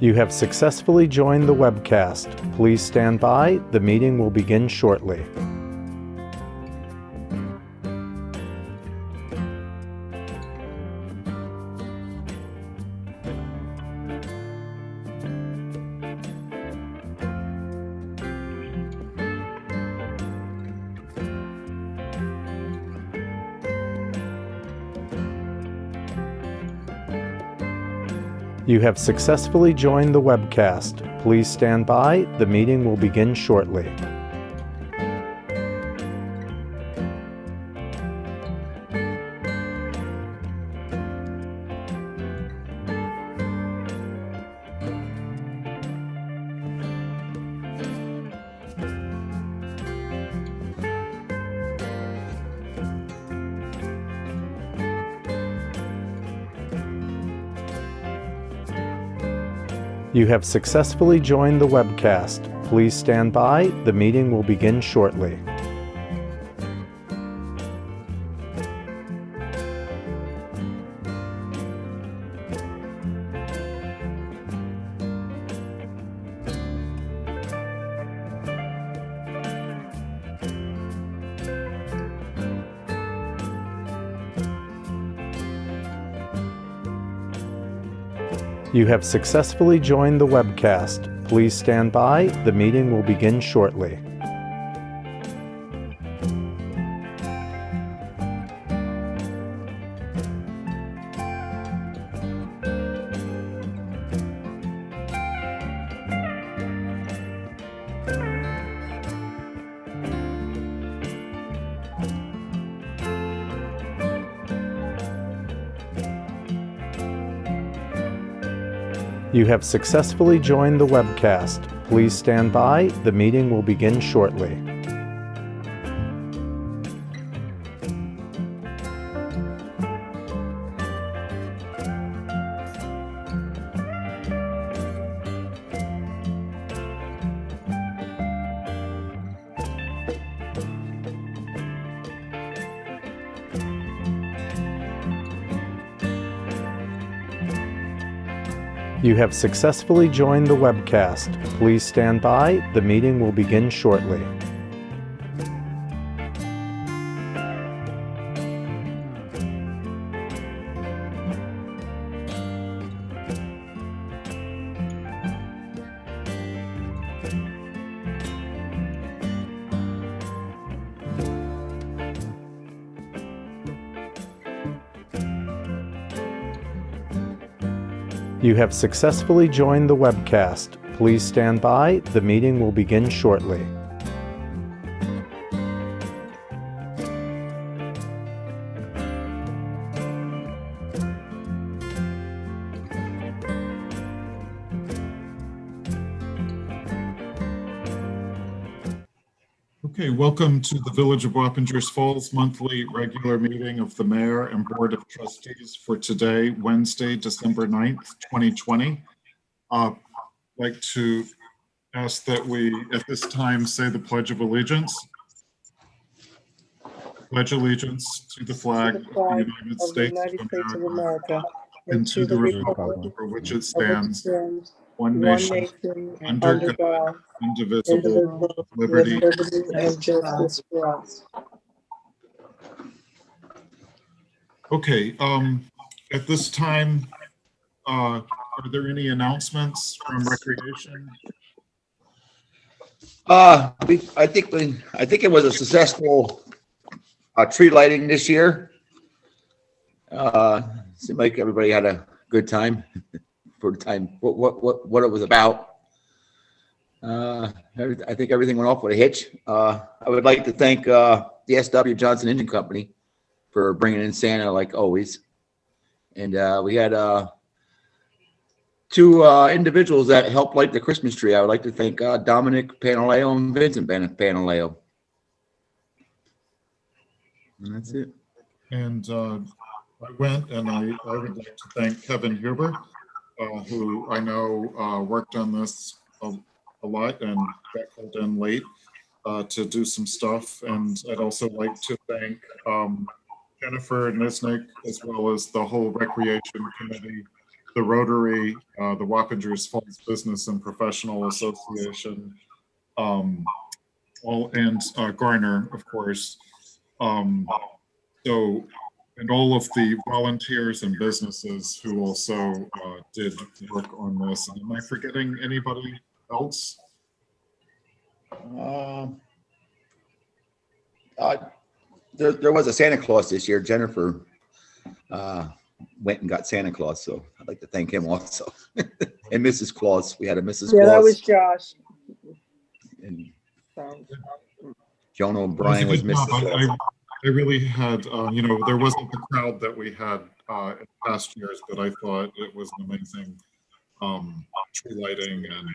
You have successfully joined the webcast. Please stand by. The meeting will begin shortly. You have successfully joined the webcast. Please stand by. The meeting will begin shortly. You have successfully joined the webcast. Please stand by. The meeting will begin shortly. You have successfully joined the webcast. Please stand by. The meeting will begin shortly. You have successfully joined the webcast. Please stand by. The meeting will begin shortly. You have successfully joined the webcast. Please stand by. The meeting will begin shortly. You have successfully joined the webcast. Please stand by. The meeting will begin shortly. Okay, welcome to the Village of Wappingers Falls monthly regular meeting of the Mayor and Board of Trustees for today, Wednesday, December 9th, 2020. I'd like to ask that we, at this time, say the Pledge of Allegiance. Pledge allegiance to the flag of the United States of America and to the republic for which it stands, one nation, under God, indivisible, with liberty and justice for us. Okay, at this time, are there any announcements from Recreation? I think it was a successful tree lighting this year. Seemed like everybody had a good time for the time. What it was about. I think everything went off with a hitch. I would like to thank the SW Johnson Engine Company for bringing in Santa like always, and we had two individuals that helped light the Christmas tree. I would like to thank Dominic Panaleo and Vincent Panaleo. And that's it. And I went, and I would like to thank Kevin Huber, who I know worked on this a lot and got called in late to do some stuff. And I'd also like to thank Jennifer Nisnik, as well as the whole Recreation Committee the Rotary, the Wappingers Falls Business and Professional Association, and Garner, of course. And all of the volunteers and businesses who also did work on this. And am I forgetting anybody else? There was a Santa Claus this year. Jennifer went and got Santa Claus, so I'd like to thank him also. And Mrs. Claus, we had a Mrs. Yeah, that Claus. was Josh. And So, Joan It O'Brien was a good Mrs. job. Claus. I really had, there wasn't the crowd that we had in past years, but I thought it was an amazing tree lighting. And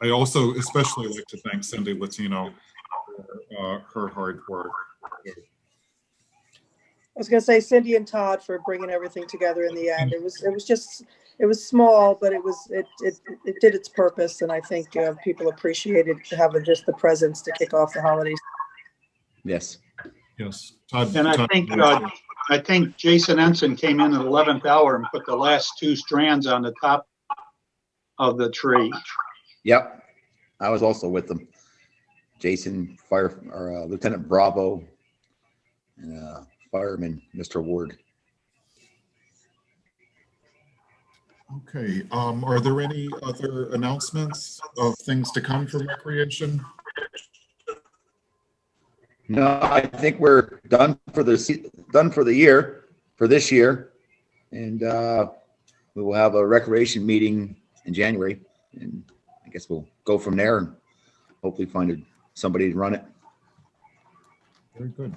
I also especially like to thank Cindy Latino for her hard work. I was gonna say Cindy and Todd for bringing everything together in the end. It was small, but it did its purpose, and I think people appreciated having just the presence to kick off the holidays. Yes. Yes. Todd, And I think Jason Ensign came in at 11th hour and put the last 2 strands on the top of the tree. Yep. I was also with them. Jason, Lieutenant Bravo, and Fireman Mr. Ward. Okay. Are there any other announcements of things to come from recreation? No, I think we're done for the year, for this year. And we will have a recreation meeting in January. And I guess we'll go from there and hopefully find somebody to run it. Very good.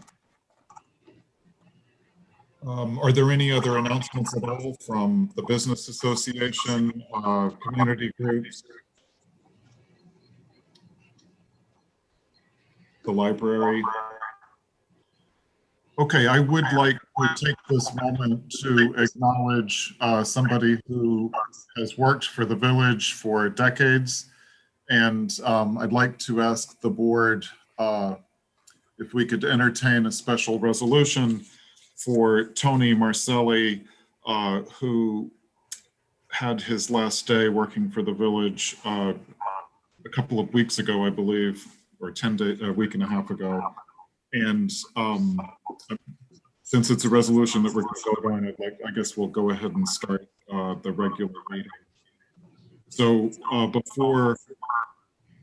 Are there any other announcements at all from the Business Association, community groups, the library? Okay, I would like to take this moment to acknowledge somebody who has worked for the village for decades. And I'd like to ask the board if we could entertain a special resolution for Tony Marcelli, who had his last day working for the village a couple of weeks ago, I believe, or 10 days, a week and a half ago. And since it's a resolution that we're going to go on, I guess we'll go ahead and start the regular meeting. So before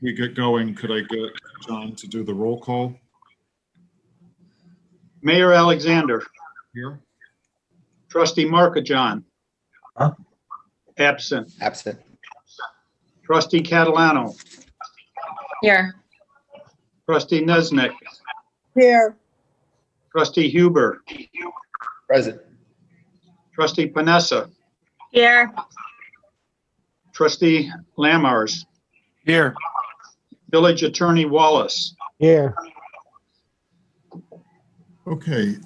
we get going, could I get John to do the roll call? Mayor Alexander, Here. Trustee Markajohn. Huh? Absent. Absent. Trustee Catalano, Here. Trustee Nesnick, Here, Trustee Huber, Present. Trustee Panessa, Here. Trustee Lamars, Here. Village Attorney Wallace. Here. Okay.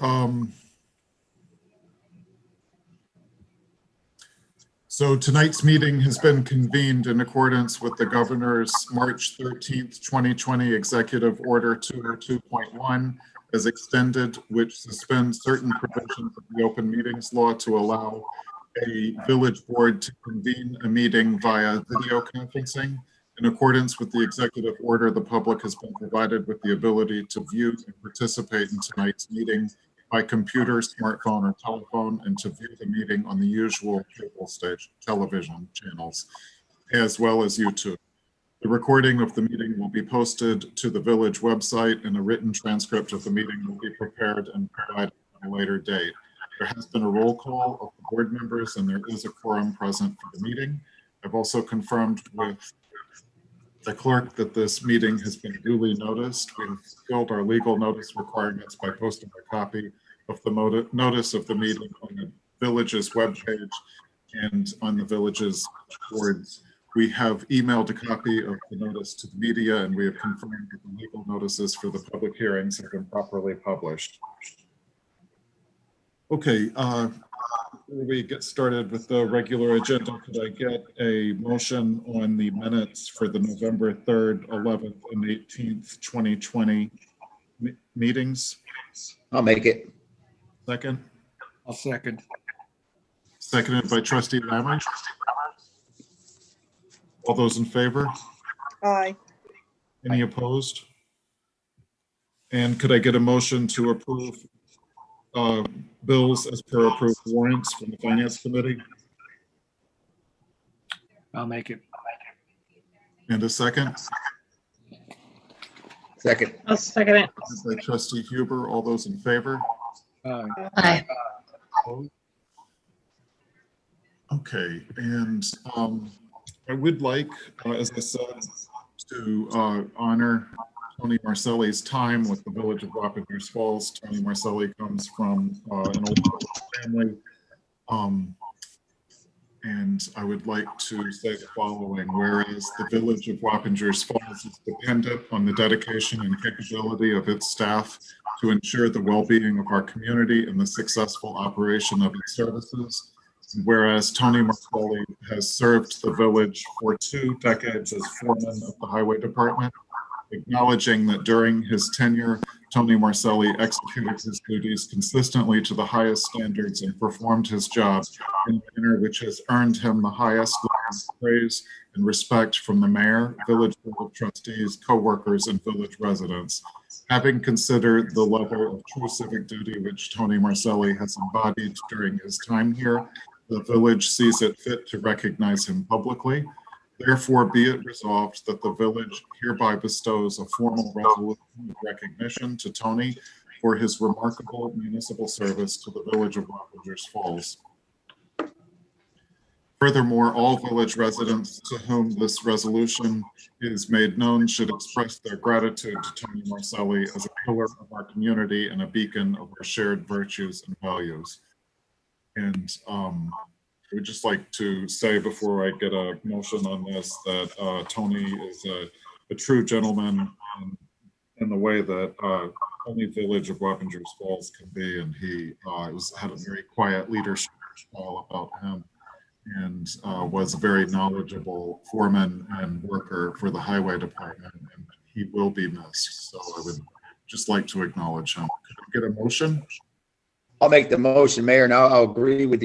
So tonight's meeting has been convened in accordance with the governor's March 13th, 2020 Executive Order 202.1 as extended, which suspends certain provisions of the Open Meetings Law to allow a village board to convene a meeting via video conferencing. In accordance with the executive order, the public has been provided with the ability to view and participate in tonight's meeting by computer, smartphone, or telephone, and to view the meeting on the usual cable stage television channels, as well as YouTube. The recording of the meeting will be posted to the village website, and a written transcript of the meeting will be prepared and provided at a later date. There has been a roll call of the board members, and there is a quorum present for the meeting. I've also confirmed with the clerk that this meeting has been duly noticed. We've fulfilled our legal notice requirements by posting a copy of the notice of the meeting on the village's webpage and on the village's boards. We have emailed a copy of the notice to the media, and we have confirmed that the legal notices for the public hearings have been properly published. Okay, before we get started with the regular agenda, could I get a motion on the minutes for the November 3rd, 11th, and 18th, 2020 meetings? I'll make it. Second? I'll second. seconded by trustee Lammers. All those in favor? Aye. Any opposed? And could I get a motion to approve bills as per approved warrants from the Finance Committee? I'll make it. And a second? Second. I'll second it. By trustee Huber. All those in favor? Aye. Aye. Okay, and I would like, as I said, to honor Tony Marcelli's time with the Village of Wappingers Falls. Tony Marcelli comes from an old family. And I would like to say the following: whereas the Village of Wappingers Falls is dependent on the dedication and capability of its staff to ensure the well-being of our community and the successful operation of its services. Whereas Tony Marcelli has served the village for 2 decades as foreman of the Highway Department, acknowledging that during his tenure, Tony Marcelli executed his duties consistently to the highest standards and performed his job in a manner which has earned him the highest levels of praise and respect from the mayor, village board of trustees, co-workers, and village residents. Having considered the level of true civic duty which Tony Marcelli has embodied during his time here, the village sees it fit to recognize him publicly. Therefore, be it resolved that the village hereby bestows a formal resolution of recognition to Tony for his remarkable municipal service to the Village of Wappingers Falls. Furthermore, all village residents to whom this resolution is made known should express their gratitude to Tony Marcelli as a pillar of our community and a beacon of our shared virtues and values. And I would just like to say before I get a motion on this that Tony is a true gentleman in the way that only Village of Wappingers Falls can be, and he had a very quiet leadership style about him, and was a very knowledgeable foreman and worker for the Highway Department, and he will be missed. So I would just like to acknowledge him. Could I get a motion? I'll make the motion, Mayor, and I'll agree with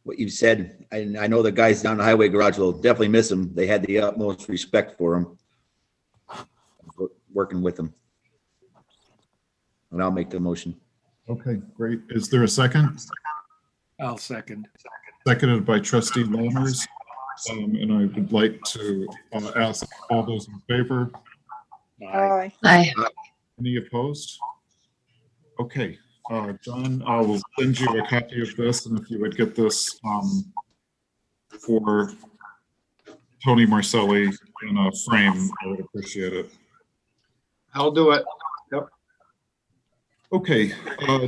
what you've said. And I know the guys down the highway garage will definitely miss him. They had the utmost respect for him, working with him. And I'll make the motion. Okay, great. Is there a second? I'll second. Seconded by trustee Lammers. And I would like to ask all those in favor. Aye. Aye. Aye. Any opposed? Okay, John, I will send you a copy of this, and if you would get this for Tony Marcelli in a frame, I would appreciate it. I'll do it. Yep. Okay,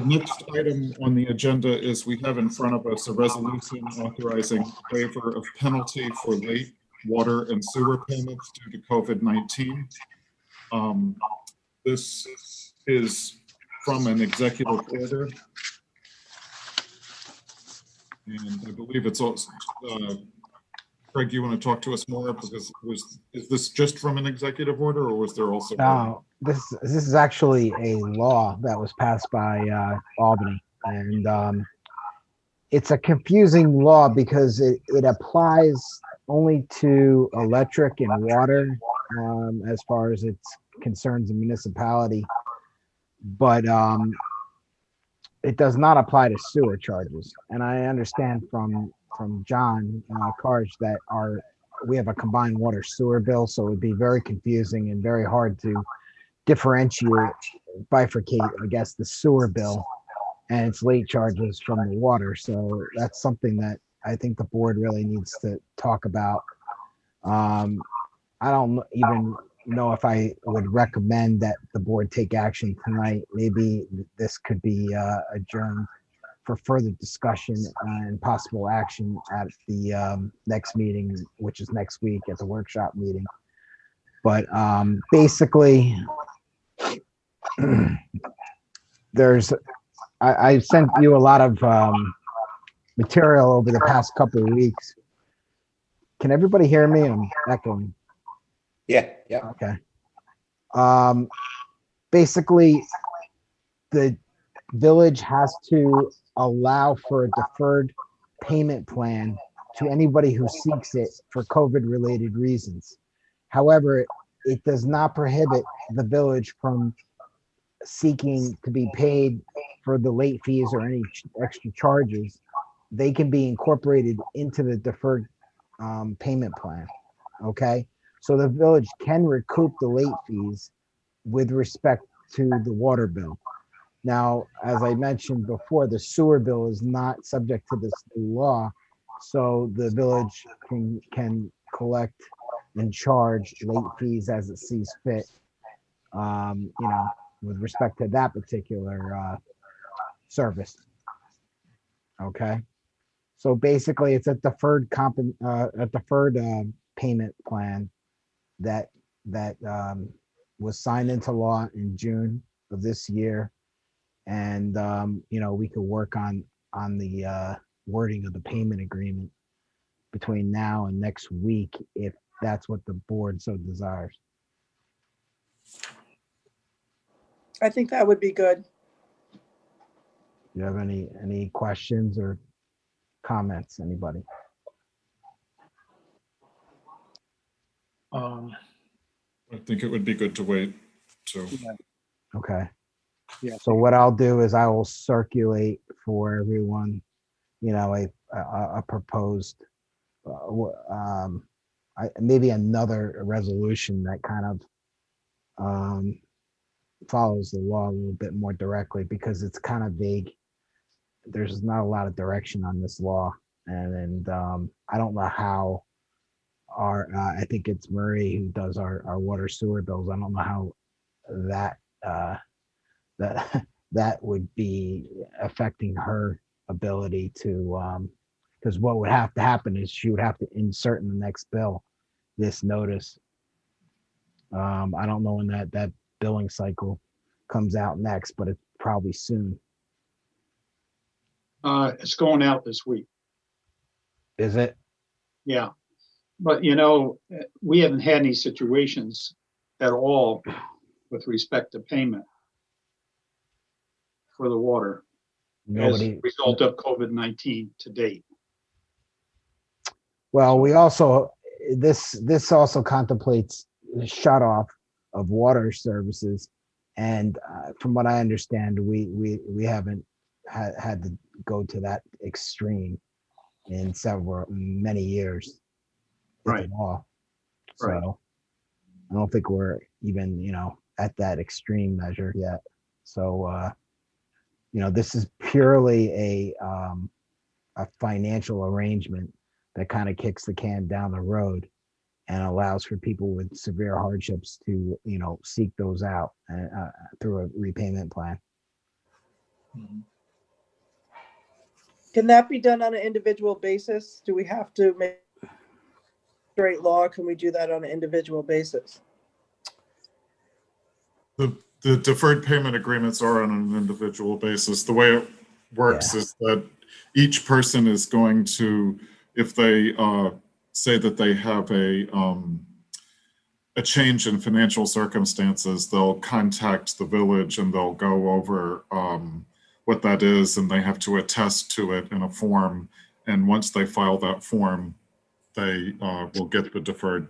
next item on the agenda is we have in front of us a resolution authorizing waiver of penalty for late water and sewer payments due to COVID-19. This is from an executive order. And I believe it's also, Craig, you want to talk to us more because is this just from an executive order or was there also? No, this is actually a law that was passed by Albany, and it's a confusing law because it applies only to electric and water as far as it concerns the municipality, but it does not apply to sewer charges. And I understand from John Karsh that we have a combined water sewer bill, so it would be very confusing and very hard to differentiate, bifurcate, I guess, the sewer bill and its late charges from the water. So that's something that I think the board really needs to talk about. I don't even know if I would recommend that the board take action tonight. Maybe this could be adjourned for further discussion and possible action at the next meeting, which is next week at the workshop meeting. But basically, I sent you a lot of material over the past couple of weeks. Can everybody hear me? I'm echoing. Yeah. Okay. Basically, the village has to allow for a deferred payment plan to anybody who seeks it for COVID-related reasons. However, it does not prohibit the village from seeking to be paid for the late fees or any extra charges. They can be incorporated into the deferred payment plan. Okay, so the village can recoup the late fees with respect to the water bill. Now, as I mentioned before, the sewer bill is not subject to this new law, so the village can collect and charge late fees as it sees fit. With respect to that particular service. Okay, so basically, it's a deferred payment plan that was signed into law in June of this year, and we could work on the wording of the payment agreement between now and next week if that's what the board so desires. I think that would be good. Do you have any questions or comments, anybody? I think it would be good to wait too. Yeah. Okay. Yeah. So what I'll do is I will circulate for everyone, a proposed, maybe another resolution that kind of follows the law a little bit more directly, because it's kind of vague. There's not a lot of direction on this law, and I don't know how I think it's Marie who does our water sewer bills. I don't know how that would be affecting her ability to, because what would have to happen is she would have to insert in the next bill this notice. I don't know when that billing cycle comes out next, but it's probably soon. It's going out this week. Is it? Yeah. But, we haven't had any situations at all with respect to payment for the water as a result of COVID-19 to date. Well, we also, this also contemplates the shut off of water services. And from what I understand, we haven't had to go to that extreme in many years. Right. At all. Right. So I don't think we're even, at that extreme measure yet. So, this is purely a financial arrangement that kind of kicks the can down the road and allows for people with severe hardships to, seek those out through a repayment plan. Can that be done on an individual basis? Do we have to make straight law? Can we do that on an individual basis? The deferred payment agreements are on an individual basis. The way it works is that each person is going to, if they say that they have a change in financial circumstances, they'll contact the village and they'll go over what that is, and they have to attest to it in a form. And once they file that form, they will get the deferred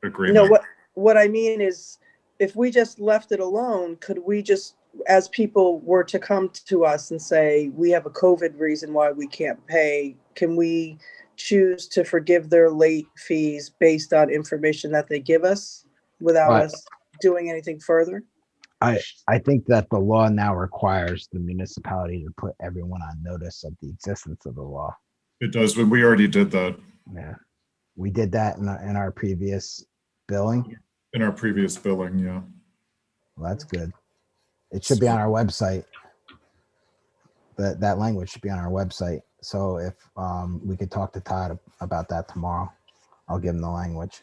agreement. No, what I mean is, if we just left it alone, could we just, as people were to come to us and say, we have a COVID reason why we can't pay, can we choose to forgive their late fees based on information that they give us without us doing anything further? I think that the law now requires the municipality to put everyone on notice of the existence of the law. It does, but we already did that. Yeah, we did that in our previous billing. In our previous billing, yeah. Well, that's good. It should be on our website. That language should be on our website. So if we could talk to Todd about that tomorrow, I'll give him the language.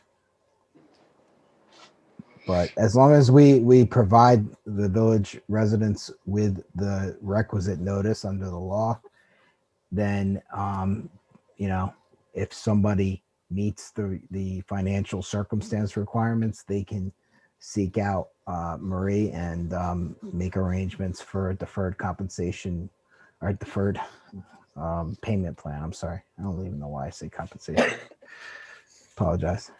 But as long as we provide the village residents with the requisite notice under the law, then if somebody meets the financial circumstance requirements, they can seek out Marie and make arrangements for deferred compensation or deferred payment plan. I'm sorry. I don't even know why I say compensation. Apologize.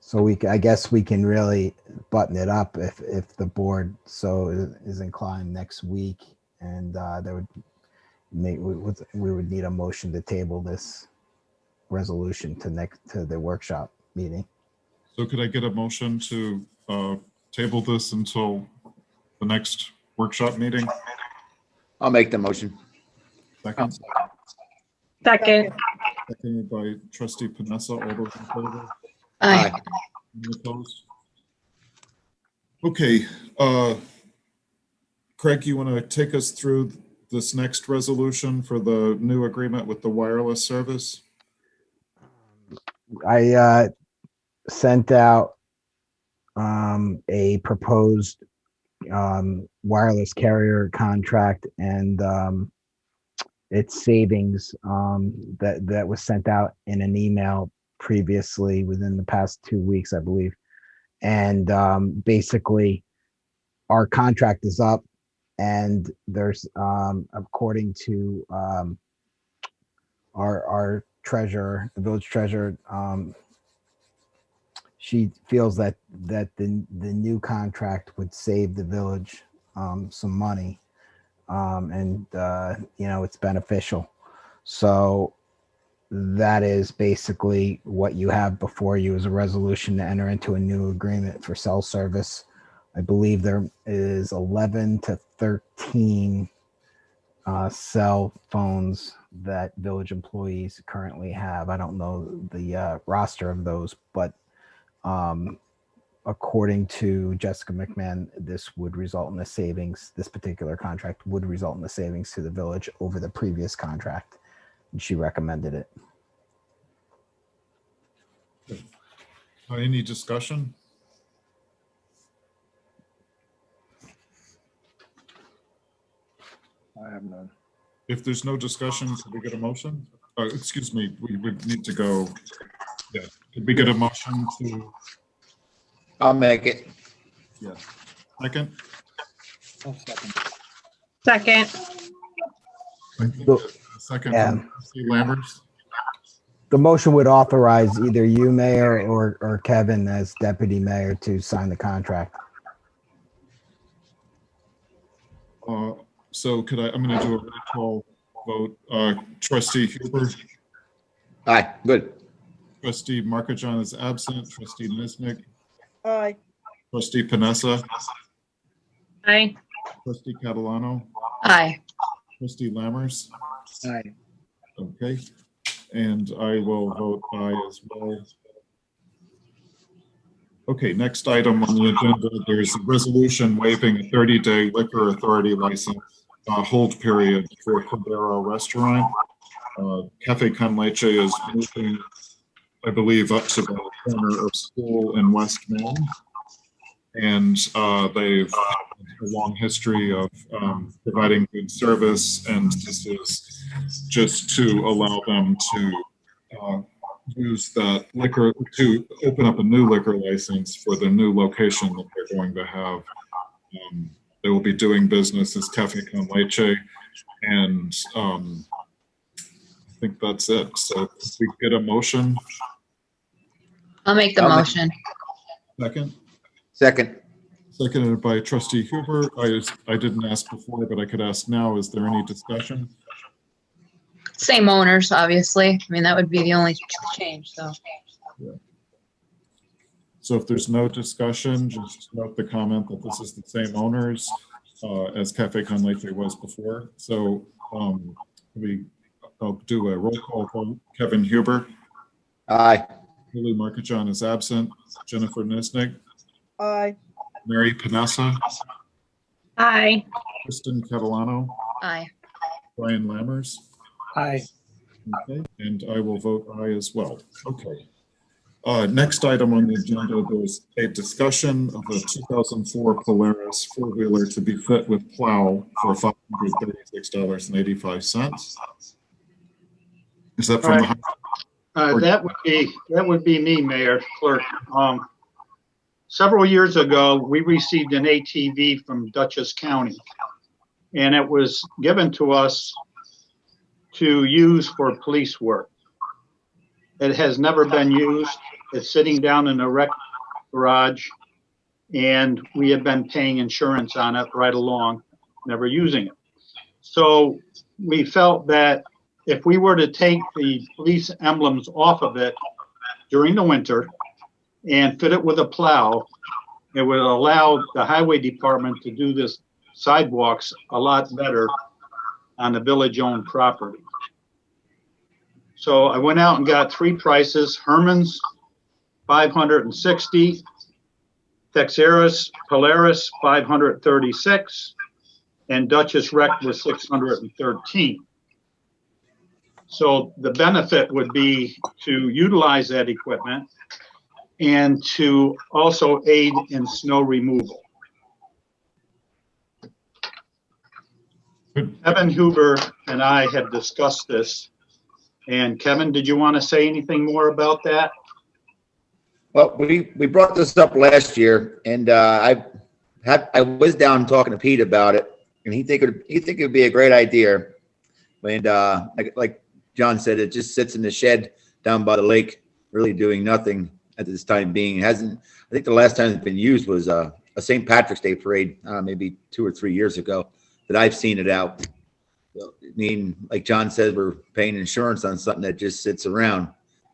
So I guess we can really button it up if the board so is inclined next week, and there would we would need a motion to table this resolution to the workshop meeting. So could I get a motion to table this until the next workshop meeting? I'll make the motion. Second, Second. seconded by trustee Panessa. All those in favor? Aye. Any opposed? Okay, Craig, you want to take us through this next resolution for the new agreement with the wireless service? I sent out a proposed wireless carrier contract and its savings that was sent out in an email previously within the past 2 weeks, I believe. And basically, our contract is up, and there's according to our treasurer, the village treasurer, she feels that the new contract would save the village some money, and it's beneficial. So that is basically what you have before you as a resolution to enter into a new agreement for cell service. I believe there is 11 to 13 cell phones that village employees currently have. I don't know the roster of those, but according to Jessica McMahon, this would result in a savings. This particular contract would result in a savings to the village over the previous contract, and she recommended it. Any discussion? I have none. If there's no discussion, could we get a motion? Excuse me, we would need to go. Yeah, could we get a motion to? I'll make it. Yeah. Second? I'll second. Second. Second, Yeah. from trustee Lammers. The motion would authorize either you, Mayor, or Kevin as deputy mayor to sign the contract. So could I'm going to do a roll call vote. Trustee Huber, Aye, good. trustee Markajon is absent, trustee Niznik, Aye. trustee Panessa, Aye. trustee Catalano, Aye. trustee Lammers. Aye. Okay, and I will vote aye as well. Okay, next item on the agenda, there's a resolution waiving a 30-day liquor authority license hold period for Cordero Restaurant. Cafe Con Leche is moving, I believe, up to the corner of School and West Main. And they've had a long history of providing good service, and this is just to allow them to use that liquor, to open up a new liquor license for the new location that they're going to have. They will be doing business as Cafe Con Leche, and I think that's it. So if we get a motion, I'll make the I'll make- motion. second, Second. seconded by trustee Huber. I didn't ask before, but I could ask now. Is there any discussion? Same owners, obviously. I mean, that would be the only change, so. So if there's no discussion, just note the comment that this is the same owners as Cafe Con Leche was before. So I'll do a roll call vote. Kevin Huber, Aye. Lily Markajon is absent. Jennifer Nisnik, Aye. Mary Panessa, Aye. Kristen Catalano, Aye. Brian Lammers. Aye. Okay, and I will vote aye as well. Okay. Next item on the agenda, there's a discussion of a 2004 Polaris four-wheeler to be fit with plow for $536.85. Is that from the? That would be me, Mayor Clerk. several years ago, we received an ATV from Dutchess County. And it was given to us to use for police work. It has never been used. It's sitting down in a rec garage, and we have been paying insurance on it right along, never using it. So we felt that if we were to take the police emblems off of it during the winter and fit it with a plow, it would allow the highway department to do this sidewalks a lot better on the village-owned property. So I went out and got 3 prices: Herman's, $560, Texeris Polaris, $536, and Dutchess Rec was $613. So the benefit would be to utilize that equipment and to also aid in snow removal. Kevin Huber and I have discussed this. And Kevin, did you want to say anything more about that? Well, we brought this up last year, and I was down talking to Pete about it, and he think it would be a great idea. And like John said, it just sits in the shed down by the lake, really doing nothing at this time being. I think the last time it's been used was a St. Patrick's Day parade, maybe 2 or 3 years ago that I've seen it out. So, I mean, like John said, we're paying insurance on something that just sits around.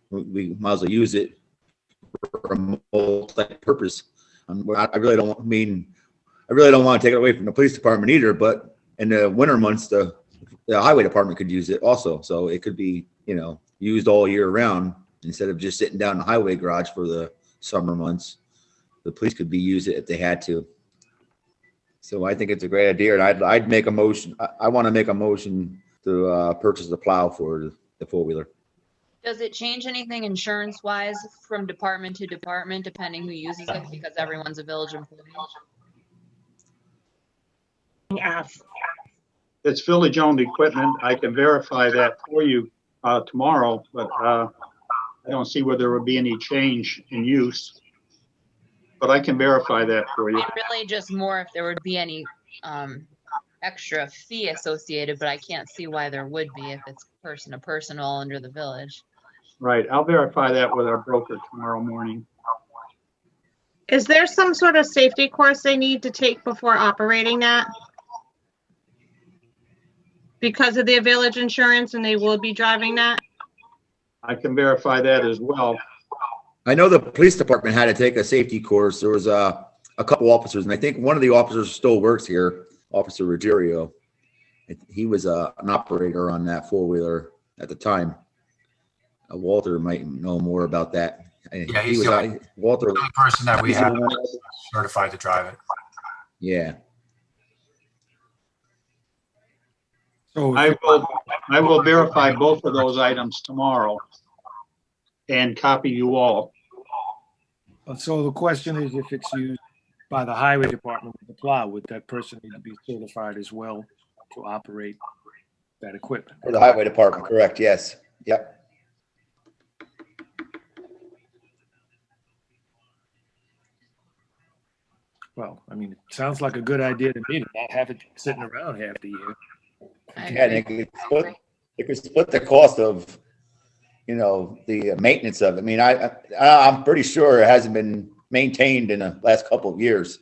We might as well use it for a multi-purpose. I really don't want to take it away from the police department either, but in the winter months, the highway department could use it also. So it could be, used all year round instead of just sitting down in the highway garage for the summer months. The police could use it if they had to. So I think it's a great idea, and I'd make a motion. I want to make a motion to purchase the plow for the four-wheeler. Does it change anything insurance-wise from department to department, depending who uses it, because everyone's a village employee? It's village-owned equipment. I can verify that for you tomorrow, but I don't see where there would be any change in use. But I can verify that for you. And really just more if there would be any extra fee associated, but I can't see why there would be if it's person to person all under the village. Right. I'll verify that with our broker tomorrow morning. Is there some sort of safety course they need to take before operating that? Because of their village insurance, and they will be driving that? I can verify that as well. I know the police department had to take a safety course. There was a couple officers, and I think one of the officers still works here, Officer Ruggiero. He was an operator on that four-wheeler at the time. Walter might know more about that. Yeah, he's the only person that we have certified to drive it. Yeah. So I will verify both of those items tomorrow and copy you all. So the question is, if it's used by the highway department with the plow, would that person need to be certified as well to operate that equipment? For the highway department, correct, yes. Yep. Well, I mean, it sounds like a good idea to me to not have it sitting around half the year. Yeah, they could split the cost of, the maintenance of it. I mean, I'm pretty sure it hasn't been maintained in the last couple of years.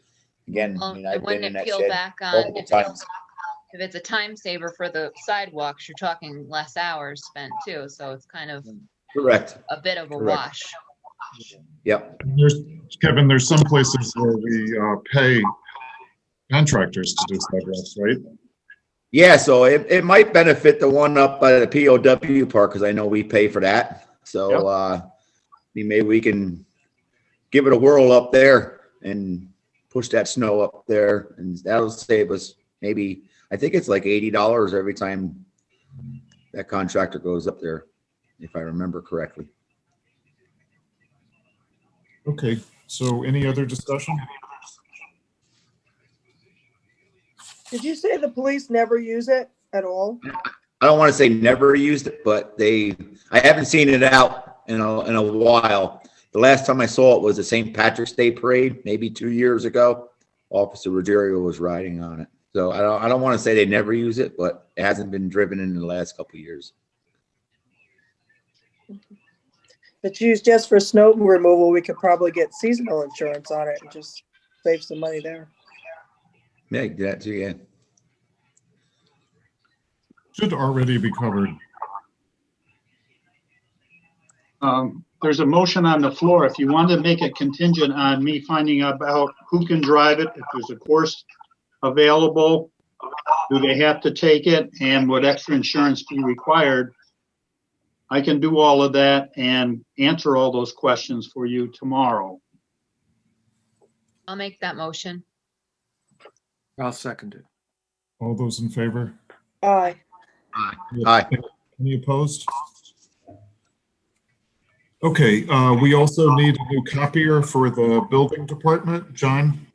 Again, Well, I mean, I've been wouldn't in it that peel shed back on multiple times. if it's a time saver for the sidewalks, you're talking less hours spent too, so it's kind of Correct. a bit of a Correct. wash. Yep. Kevin, there's some places where we pay contractors to do sidewalks, right? Yeah, so it might benefit the one up by the POW park, because I know we pay for that. So maybe we can give it a whirl up there and push that snow up there, and that'll save us maybe, I think it's like $80 every time that contractor goes up there, if I remember correctly. Okay, so any other discussion? Did you say the police never use it at all? I don't want to say never used it, but I haven't seen it out in a while. The last time I saw it was the St. Patrick's Day parade, maybe 2 years ago. Officer Ruggiero was riding on it. So I don't want to say they never use it, but it hasn't been driven in the last couple of years. If it's used just for snow removal, we could probably get seasonal insurance on it and just save some money there. Yeah, that too, yeah. Should already be covered. There's a motion on the floor. If you want to make it contingent on me finding out about who can drive it, if there's a course available, do they have to take it, and would extra insurance be required? I can do all of that and answer all those questions for you tomorrow. I'll make that motion. I'll second it. All those in favor? Aye. Aye. Any opposed? Okay, we also need a new copier for the building department. John?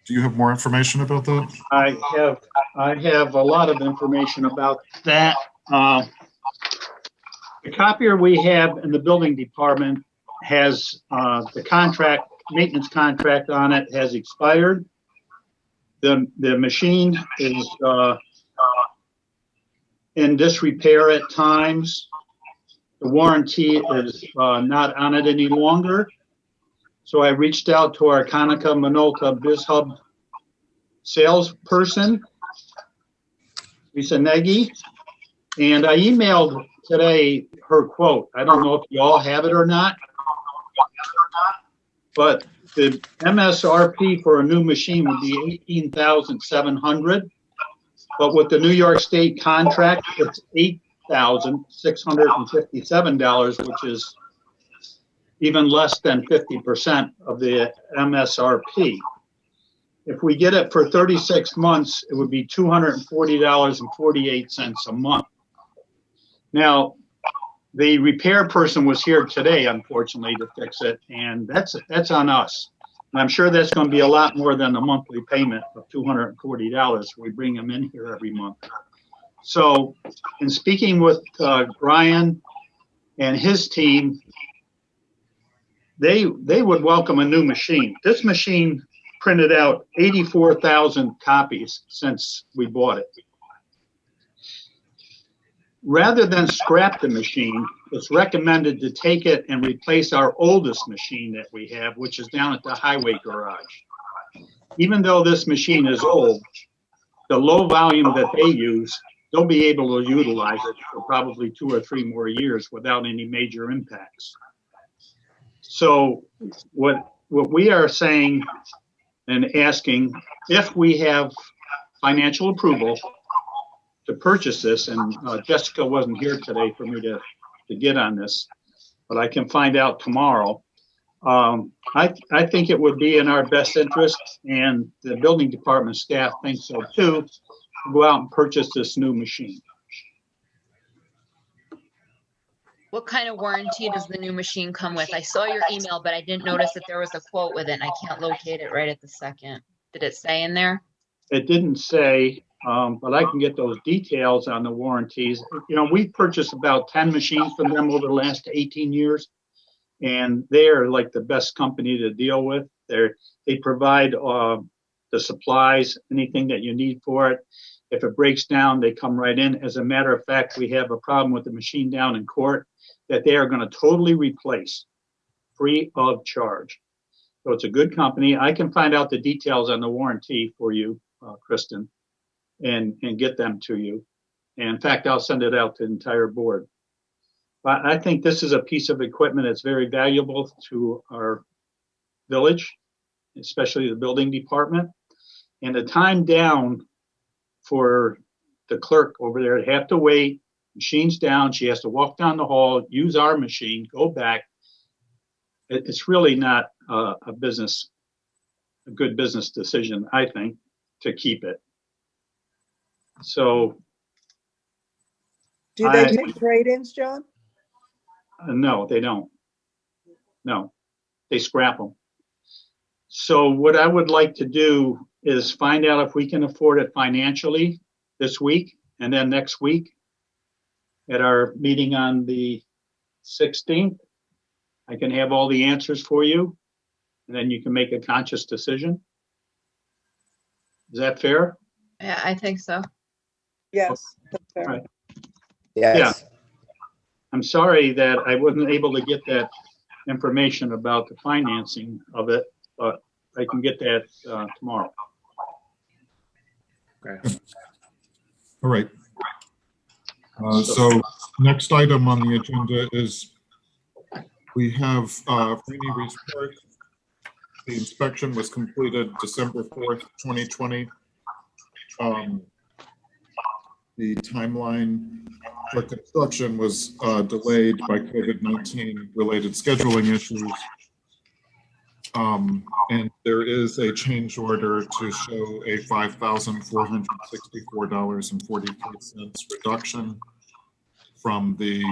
Do you have more information about that? I have a lot of information about that. The copier we have in the building department has the contract, maintenance contract on it has expired. The machine is in disrepair at times. The warranty is not on it any longer. So I reached out to our Conica Minolta BizHub salesperson, Lisa Nagy, and I emailed today her quote. I don't know if you all have it or not, but the MSRP for a new machine would be $18,700. But with the New York State contract, it's $8,657, which is even less than 50% of the MSRP. If we get it for 36 months, it would be $240.48 a month. Now, the repair person was here today, unfortunately, to fix it, and that's on us. And I'm sure that's going to be a lot more than a monthly payment of $240. We bring them in here every month. So in speaking with Brian and his team, they would welcome a new machine. This machine printed out 84,000 copies since we bought it. Rather than scrap the machine, it's recommended to take it and replace our oldest machine that we have, which is down at the highway garage. Even though this machine is old, the low volume that they use, they'll be able to utilize it for probably 2 or 3 more years without any major impacts. So what we are saying and asking, if we have financial approval to purchase this, and Jessica wasn't here today for me to get on this, but I can find out tomorrow. I think it would be in our best interest, and the building department staff thinks so too, to go out and purchase this new machine. What kind of warranty does the new machine come with? I saw your email, but I didn't notice that there was a quote with it, and I can't locate it right at the second. Did it say in there? It didn't say, but I can get those details on the warranties. You know, we've purchased about 10 machines from them over the last 18 years, and they are like the best company to deal with. They provide the supplies, anything that you need for it. If it breaks down, they come right in. As a matter of fact, we have a problem with the machine down in court that they are going to totally replace free of charge. So it's a good company. I can find out the details on the warranty for you, Kristen, and get them to you. And in fact, I'll send it out to the entire board. But I think this is a piece of equipment that's very valuable to our village, especially the building department. And the time down for the clerk over there to have to wait, machine's down, she has to walk down the hall, use our machine, go back. It's really not a good business decision, I think, to keep it. So. Do they take trade-ins, John? No, they don't. No, they scrap them. So what I would like to do is find out if we can afford it financially this week, and then next week at our meeting on the 16th. I can have all the answers for you, and then you can make a conscious decision. Is that fair? Yeah, I think so. Yes. That's fair. Right. Yes. I'm sorry that I wasn't able to get that information about the financing of it, but I can get that tomorrow. Okay. All right. So next item on the agenda is we have Rainy Reach Park. The inspection was completed December 4th, 2020. The timeline for construction was delayed by COVID-19 related scheduling issues. And there is a change order to show a $5,464.43 reduction from the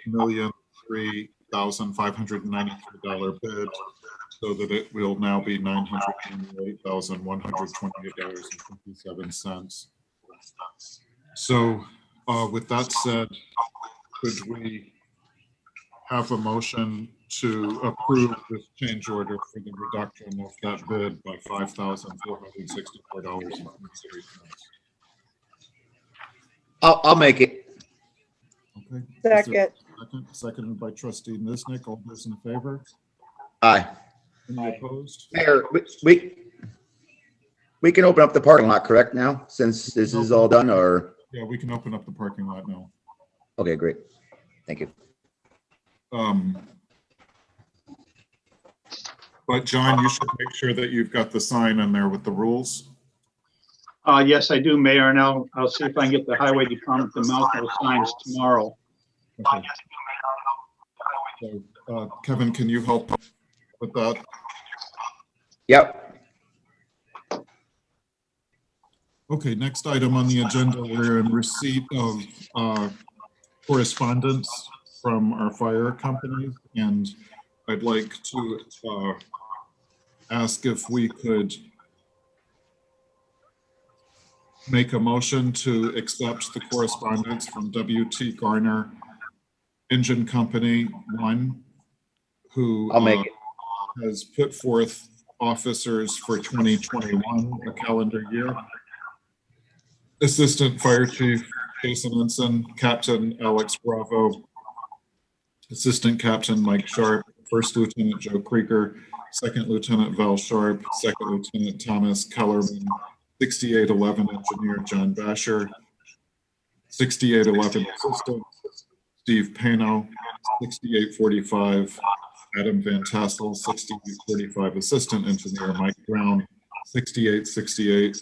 $1,003,593 bid, so that it will now be $998,128.57. So with that said, could we have a motion to approve this change order for the reduction of that bid by $5,464.43? I'll make it. Okay. Second. Seconded by trustee Niznik. All those in favor? Aye. Any opposed? Mayor, we can open up the parking lot, correct, now, since this is all done, or? Yeah, we can open up the parking lot now. Okay, great. Thank you. But John, you should make sure that you've got the sign in there with the rules. Yes, I do, Mayor, and I'll see if I can get the highway department to mount those signs tomorrow. Okay. So, Kevin, can you help with that? Yep. Okay, next item on the agenda, we're in receipt of correspondence from our fire company, and I'd like to ask if we could make a motion to accept the correspondence from W.T. Garner Engine Company 1, who I'll make it. has put forth officers for 2021, a calendar year. Assistant Fire Chief Jason Ensign, Captain Alex Bravo, Assistant Captain Mike Sharp, First Lieutenant Joe Krieger, Second Lieutenant Val Sharp, Second Lieutenant Thomas Kellerman, 6811 Engineer John Basher, 6811 Assistant Steve Pano, 6845 Adam Van Tassel, 6845 Assistant Engineer Mike Brown, 6868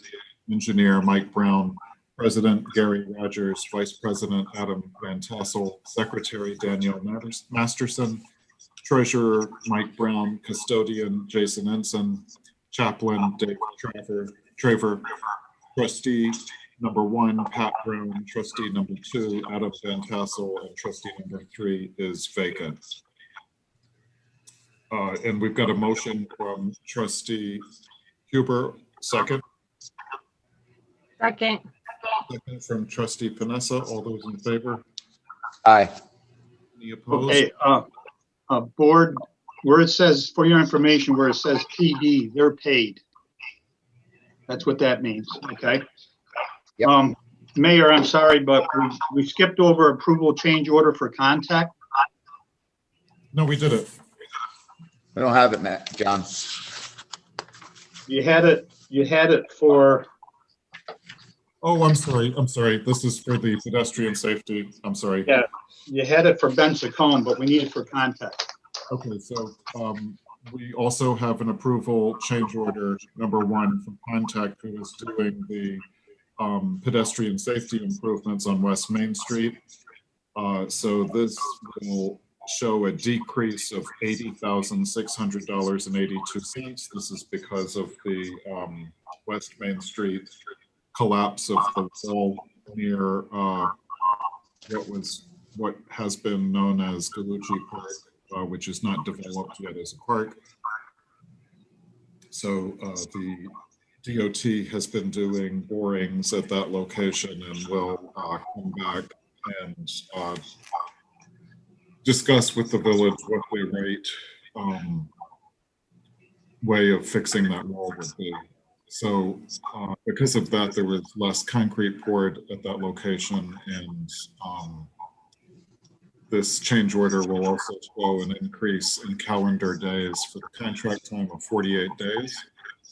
Engineer Mike Brown, President Gary Rogers, Vice President Adam Van Tassel, Secretary Danielle Masterson, Treasurer Mike Brown, Custodian Jason Ensign, Chaplain Dave Traver, Trustee number 1 Pat Brown, Trustee number 2 Adam Van Tassel, and Trustee number 3 is vacant. And we've got a motion from Trustee Huber, second. Second. Second from Trustee Panessa. All those in favor? Aye. Any opposed? Okay, board, where it says, for your information, where it says PD, they're paid. That's what that means, okay? Yep. Mayor, I'm sorry, but we skipped over approval change order for contact. No, we did it. We don't have it, Matt, John. You had it for, Oh, I'm sorry. This is for the pedestrian safety. I'm sorry. yeah, you had it for Ben Saccone, but we need it for contact. Okay, so we also have an approval change order number 1 from Contact, who is doing the pedestrian safety improvements on West Main Street. So this will show a decrease of $80,600.82. This is because of the West Main Street collapse of the wall near what has been known as Galucci Park, which is not developed yet as a park. So the DOT has been doing borings at that location and will come back and discuss with the village what the right way of fixing that wall would be. So because of that, there was less concrete poured at that location, and this change order will also show an increase in calendar days for the contract time of 48 days.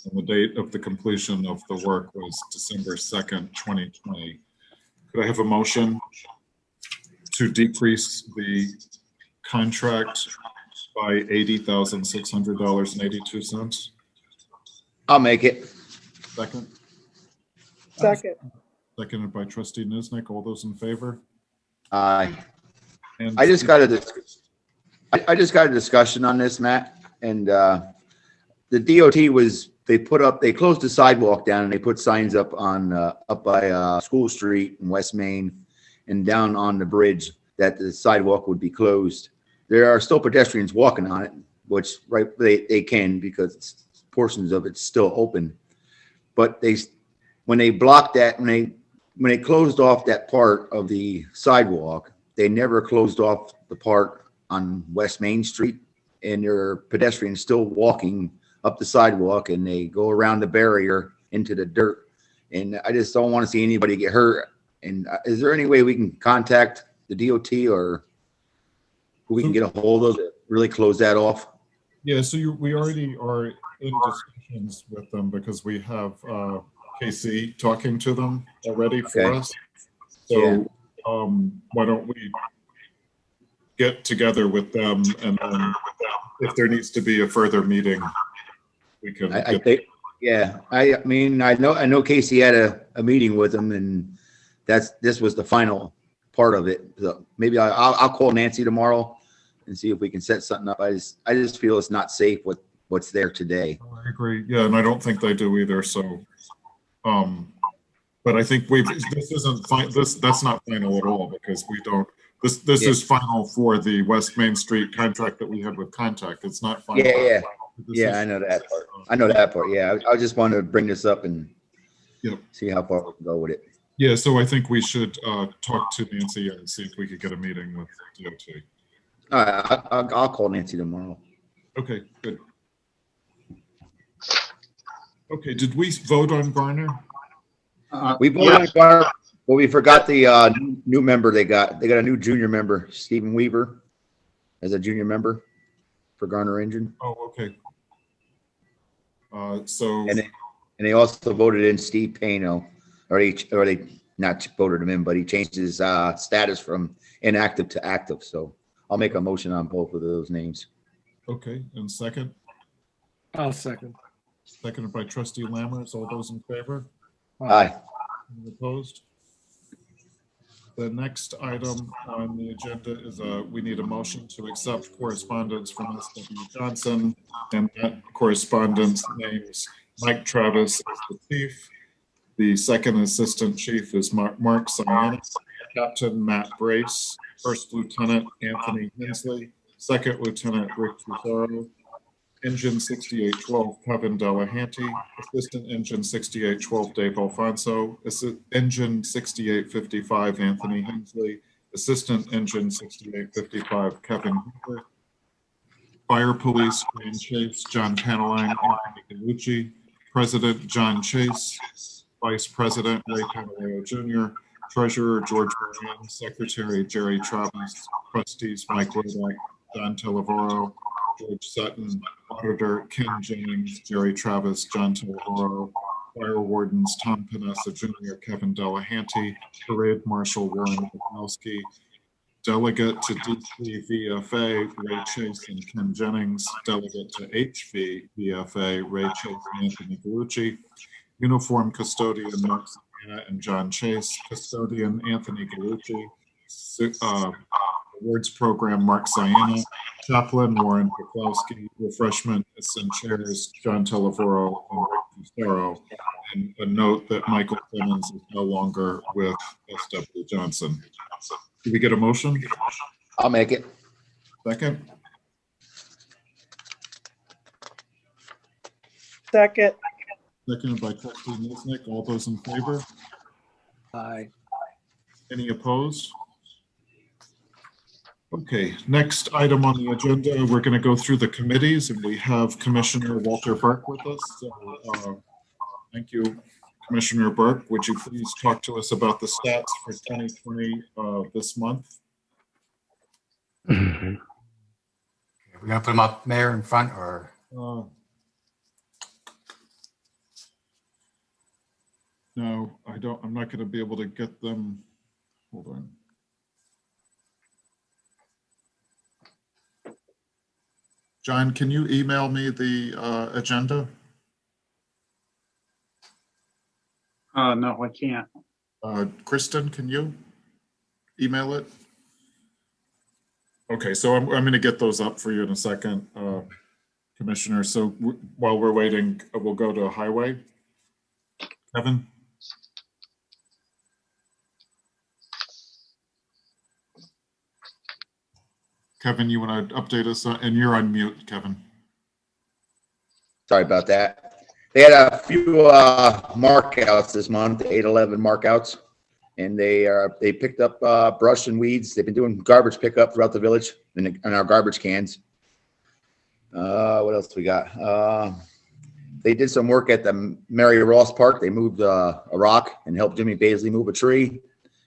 And the date of the completion of the work was December 2nd, 2020. Could I have a motion to decrease the contract by $80,600.82? I'll make it. Second, Second. seconded by trustee Niznik. All those in favor? Aye. And I just got I just got a discussion on this, Matt, and the DOT was, they closed the sidewalk down and they put signs up on, up by School Street in West Main and down on the bridge that the sidewalk would be closed. There are still pedestrians walking on it, which they can because portions of it's still open. But when they blocked that, when they closed off that part of the sidewalk, they never closed off the part on West Main Street, and there are pedestrians still walking up the sidewalk, and they go around the barrier into the dirt. And I just don't want to see anybody get hurt. And is there any way we can contact the DOT or who we can get a hold of to really close that off? yeah, so we already are in discussions with them because we have KC talking to them already for Okay. us. So why don't we get together with them, and then if there needs to be a further meeting, we can. I think, yeah, I mean, I know Casey had a meeting with him, and this was the final part of it. So maybe I'll call Nancy tomorrow and see if we can set something up. I just feel it's not safe what's there today. I agree. Yeah, and I don't think they do either. So, but I think this isn't that's not final at all because we don't. This is final for the West Main Street contract that we had with Contact. It's not final. Yeah, I know that part. I know that part. Yeah, I just wanted to bring this up and see how far we can go with it. Yeah, so I think we should talk to Nancy and see if we could get a meeting with DOT. All right, I'll call Nancy tomorrow. Okay, good. Okay, did we vote on Garner? We voted on Garner, but we forgot the new member they got. They got a new junior member, Stephen Weaver, as a junior member for Garner Engine. Oh, okay. So and they also voted in Steve Pano, or they not voted him in, but he changed his status from inactive to active. So I'll make a motion on both of those names. okay, and second, I'll second. seconded by trustee Lammers. All those in favor? Aye. Any opposed? The next item on the agenda is we need a motion to accept correspondence from S.W. Johnson, and that correspondence names Mike Travis as the chief. The second assistant chief is Mark Sienna, Captain Matt Brace, First Lieutenant Anthony Hensley, Second Lieutenant Rick Trusaro, Engine 6812 Kevin Delahanty, Assistant Engine 6812 Dave Alfonso, Engine 6855 Anthony Hensley, Assistant Engine 6855 Kevin Hooper, Fire Police Green Chase John Paneline, Anthony Gallucci, President John Chase, Vice President Ray Panaleo Jr., Treasurer George Moran, Secretary Jerry Travis, Trustees Mike Rodak, Don Televaro, George Sutton, Auditor Ken Jennings, Jerry Travis, John Televaro, Fire Wardens Tom Panessa Jr., Kevin Delahanty, Parade Marshal Warren Bukowski, Delegate to DC VFA Ray Chase and Ken Jennings, Delegate to HV VFA Ray Chase and Anthony Gallucci, Uniform Custodian Mark Sienna and John Chase, Custodian Anthony Gallucci, Awards Program Mark Sienna, Chaplain Warren Bukowski, Refreshment and Chairs John Televaro and Rick Fusaro, and a note that Michael Clemens is no longer with S.W. Johnson. Did we get a motion? I'll make it. Second? Second. Seconded by trustee Niznik. All those in favor? Aye. Any opposed? Okay, next item on the agenda, we're going to go through the committees, and we have Commissioner Walter Burke with us. So, thank you, Commissioner Burke. Would you please talk to us about the stats for 2020 this month? We're gonna put them up, Mayor, in front, or? No, I don't. I'm not going to be able to get them. Hold on. John, can you email me the agenda? No, I can't. Kristen, can you email it? Okay, so I'm going to get those up for you in a second, Commissioner. So while we're waiting, we'll go to Highway. Kevin? Kevin, you want to update us? And you're on mute, Kevin. Sorry about that. They had a few markouts this month, 811 markouts, and they picked up brush and weeds. They've been doing garbage pickup throughout the village in our garbage cans. What else we got? They did some work at the Mary Ross Park. They moved a rock and helped Jimmy Baisley move a tree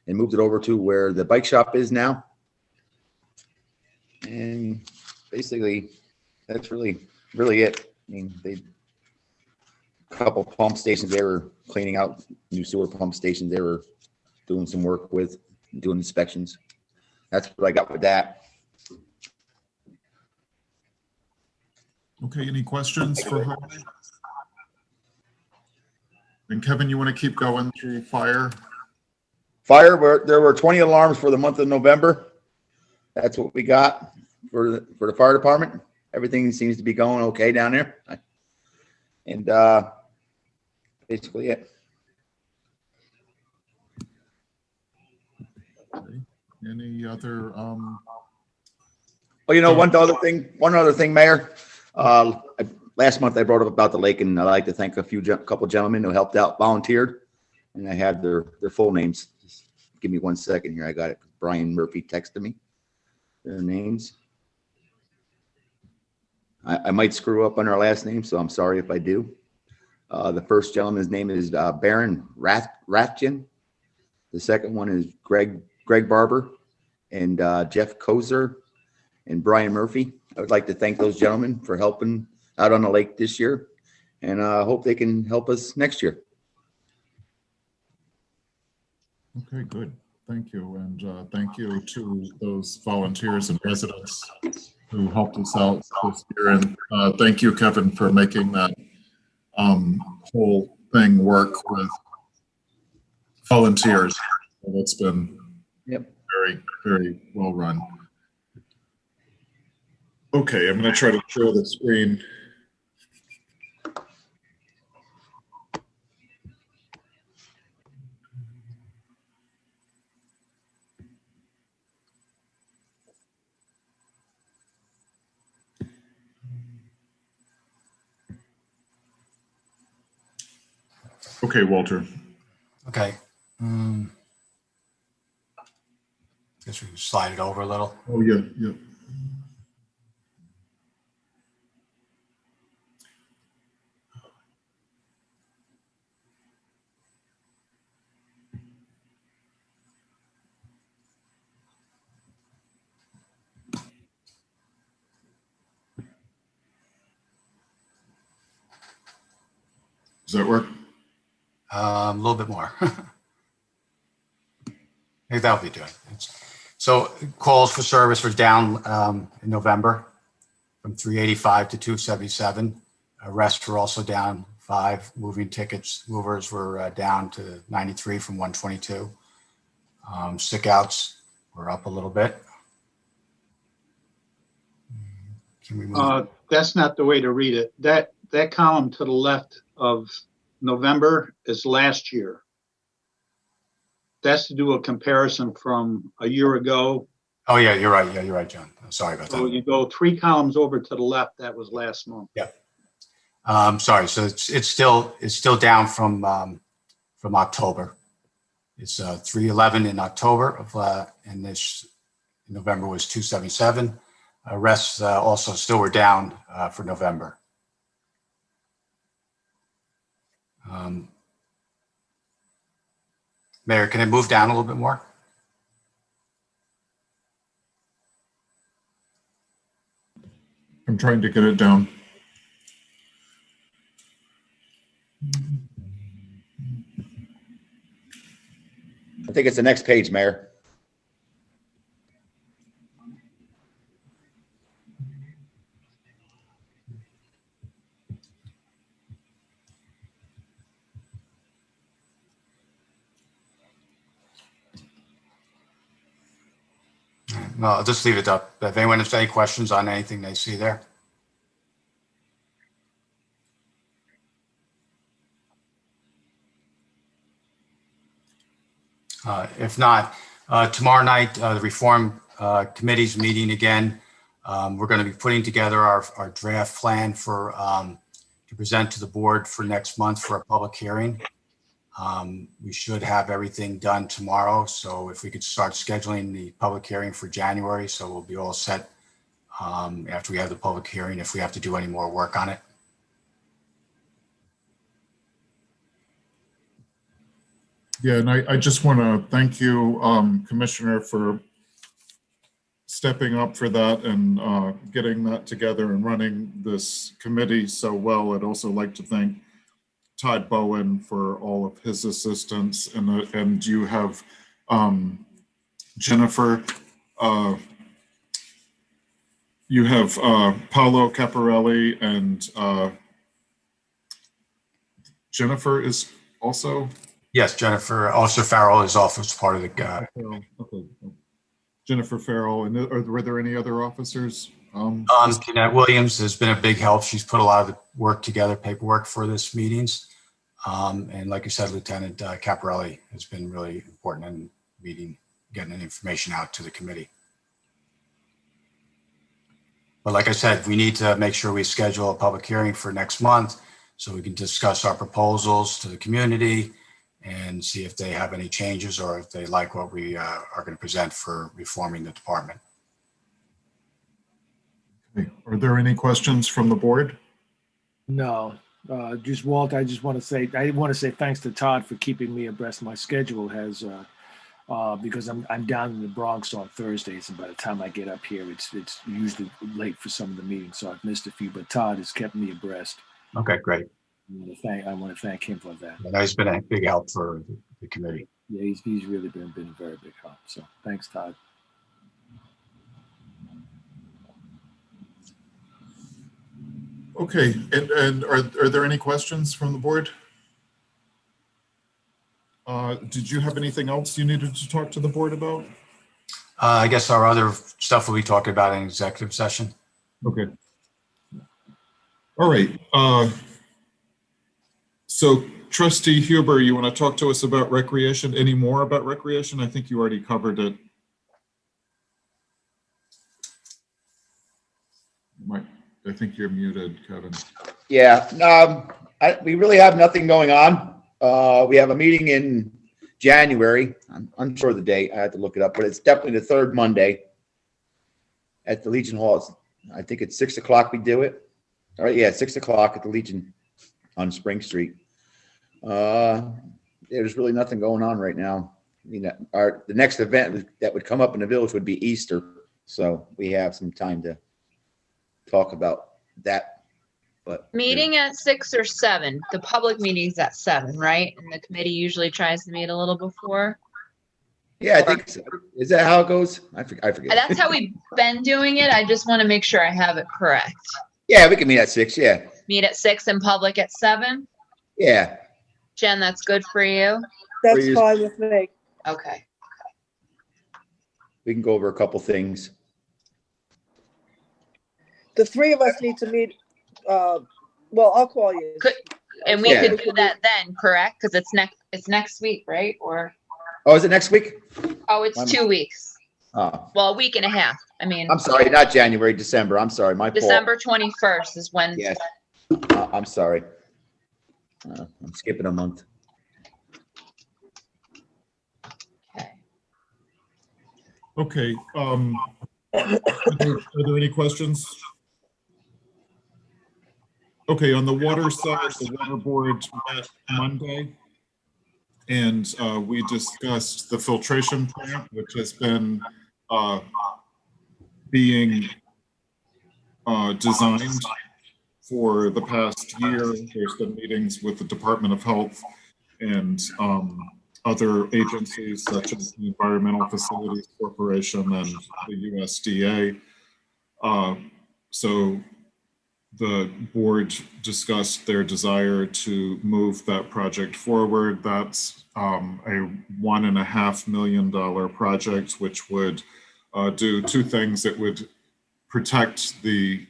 and moved it over to where the bike shop is now. And basically, that's really it. I mean, a couple pump stations they were cleaning out, new sewer pump stations they were doing some work with, doing inspections. That's what I got with that. Okay, any questions for Highway? And Kevin, you want to keep going through fire? Fire, there were 20 alarms for the month of November. That's what we got for the fire department. Everything seems to be going okay down there. And basically it. Okay. Any other Well, you know, one other thing, Mayor. Last month I brought up about the lake, and I'd like to thank a couple gentlemen who helped out, volunteered, and I had their full names. Just give me 1 second here. I got it. Brian Murphy texted me their names. I might screw up on our last name, so I'm sorry if I do. The first gentleman's name is Baron Rathjen. The second one is Greg Barber, and Jeff Kozer and Brian Murphy. I would like to thank those gentlemen for helping out on the lake this year, and I hope they can help us next year. Okay, good. Thank you. And thank you to those volunteers and residents who helped us out this year. And thank you, Kevin, for making that whole thing work with volunteers. It's been very, very well run. Okay, I'm going to try to share the screen. Okay, Walter. Okay. Guess we can slide it over a little. Oh, yeah, yeah. Does that work? A little bit more. Maybe that'll be doing. So calls for service were down in November from 385 to 277. Arrests were also down 5. Movers were down to 93 from 122. Stick outs were up a little bit. Can we move? That's not the way to read it. That column to the left of November is last year. That's to do a comparison from a year ago. Oh yeah, you're right. Yeah, you're right, John. I'm sorry about that. So you go 3 columns over to the left. That was last month. Yeah. Sorry. So it's still down from October. It's 311 in October of and this in November was 277. Arrests also still were down for November. Mayor, can I move down a little bit more? I'm trying to get it down. I think it's the next page, Mayor. No, I'll just leave it up. If anyone has any questions on anything they see there. If not, tomorrow night, the Reform Committee's meeting again. We're going to be putting together our draft plan for to present to the board for next month for a public hearing. We should have everything done tomorrow. So if we could start scheduling the public hearing for January, so we'll be all set after we have the public hearing, if we have to do any more work on it. Yeah, and I just want to thank you, Commissioner, for stepping up for that and getting that together and running this committee so well. I'd also like to thank Todd Bowen for all of his assistance, and you have Jennifer, you have Paolo Caparelli, and Jennifer is also. Yes, Jennifer. Officer Farrell is also part of the. Okay. Jennifer Farrell, and were there any other officers? Jeanette Williams has been a big help. She's put a lot of the work together, paperwork for this meetings. And like you said, Lieutenant Caparelli has been really important in getting information out to the committee. But like I said, we need to make sure we schedule a public hearing for next month so we can discuss our proposals to the community and see if they have any changes or if they like what we are going to present for reforming the department. Okay. Are there any questions from the board? No, just Walt, I want to say thanks to Todd for keeping me abreast. My schedule has, because I'm down in the Bronx on Thursdays, and by the time I get up here, it's usually late for some of the meetings, so I've missed a few, but Todd has kept me abreast. Okay, great. I want to thank him for that. And he's been a big help for the committee. Yeah, he's really been a very big help. So thanks, Todd. Okay, and are there any questions from the board? Did you have anything else you needed to talk to the board about? I guess our other stuff we'll be talking about in executive session. Okay. All right. So Trustee Huber, you want to talk to us about recreation? Any more about recreation? I think you already covered it. I think you're muted, Kevin. Yeah, we really have nothing going on. We have a meeting in January. I'm unsure of the date. I had to look it up, but it's definitely the third Monday at the Legion Hall. I think it's 6 o'clock we do it. All right, yeah, 6 o'clock at the Legion on Spring Street. There's really nothing going on right now. I mean, the next event that would come up in the village would be Easter, so we have some time to talk about that. But Meeting at 6 or 7. The public meeting's at 7, right? And the committee usually tries to meet a little before. yeah, I think so. Is that how it goes? I forget. That's how we've been doing it. I just want to make sure I have it correct. Yeah, we can meet at 6. Yeah, Meet at 6 and public at 7. yeah. Jen, that's good for you? That's Please. fine with me. Okay. We can go over a couple things. The three of us need to meet, well, I'll call you. And we Yeah. could do that then, correct? Because it's next week, right? Or, Oh, is it next week? oh, it's 2 weeks. Oh, Well, a week and a half. I mean, I'm sorry, not January, December. I'm sorry, my fault. December 21st is when. Yes. I'm sorry. I'm skipping a month. Okay. Okay, are there any questions? Okay, on the water side, the water board met Monday. And we discussed the filtration plant, which has been being designed for the past year. There's been meetings with the Department of Health and other agencies such as the Environmental Facilities Corporation and the USDA. So the board discussed their desire to move that project forward. That's a $1.5 million project, which would do two things. It would protect the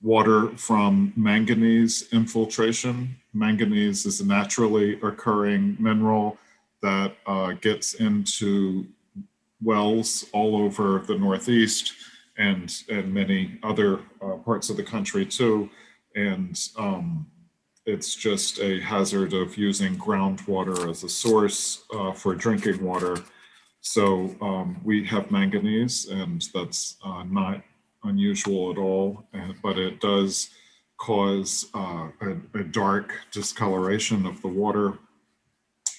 water from manganese infiltration. Manganese is a naturally occurring mineral that gets into wells all over the Northeast and many other parts of the country too. And it's just a hazard of using groundwater as a source for drinking water. So we have manganese, and that's not unusual at all, but it does cause a dark discoloration of the water.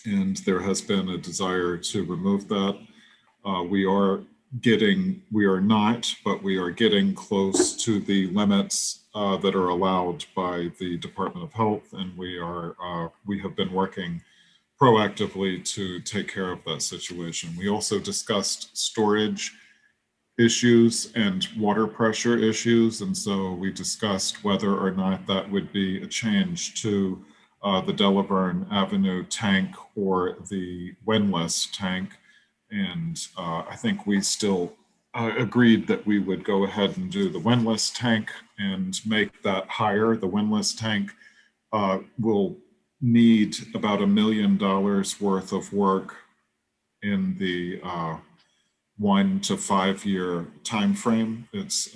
And there has been a desire to remove that. We are not, but we are getting close to the limits that are allowed by the Department of Health, and we have been working proactively to take care of that situation. We also discussed storage issues and water pressure issues, and so we discussed whether or not that would be a change to the Delaverne Avenue tank or the Windlass tank. And I think we still agreed that we would go ahead and do the Windlass tank and make that higher. The Windlass tank will need about $1 million worth of work in the 1 to 5 year time frame. It's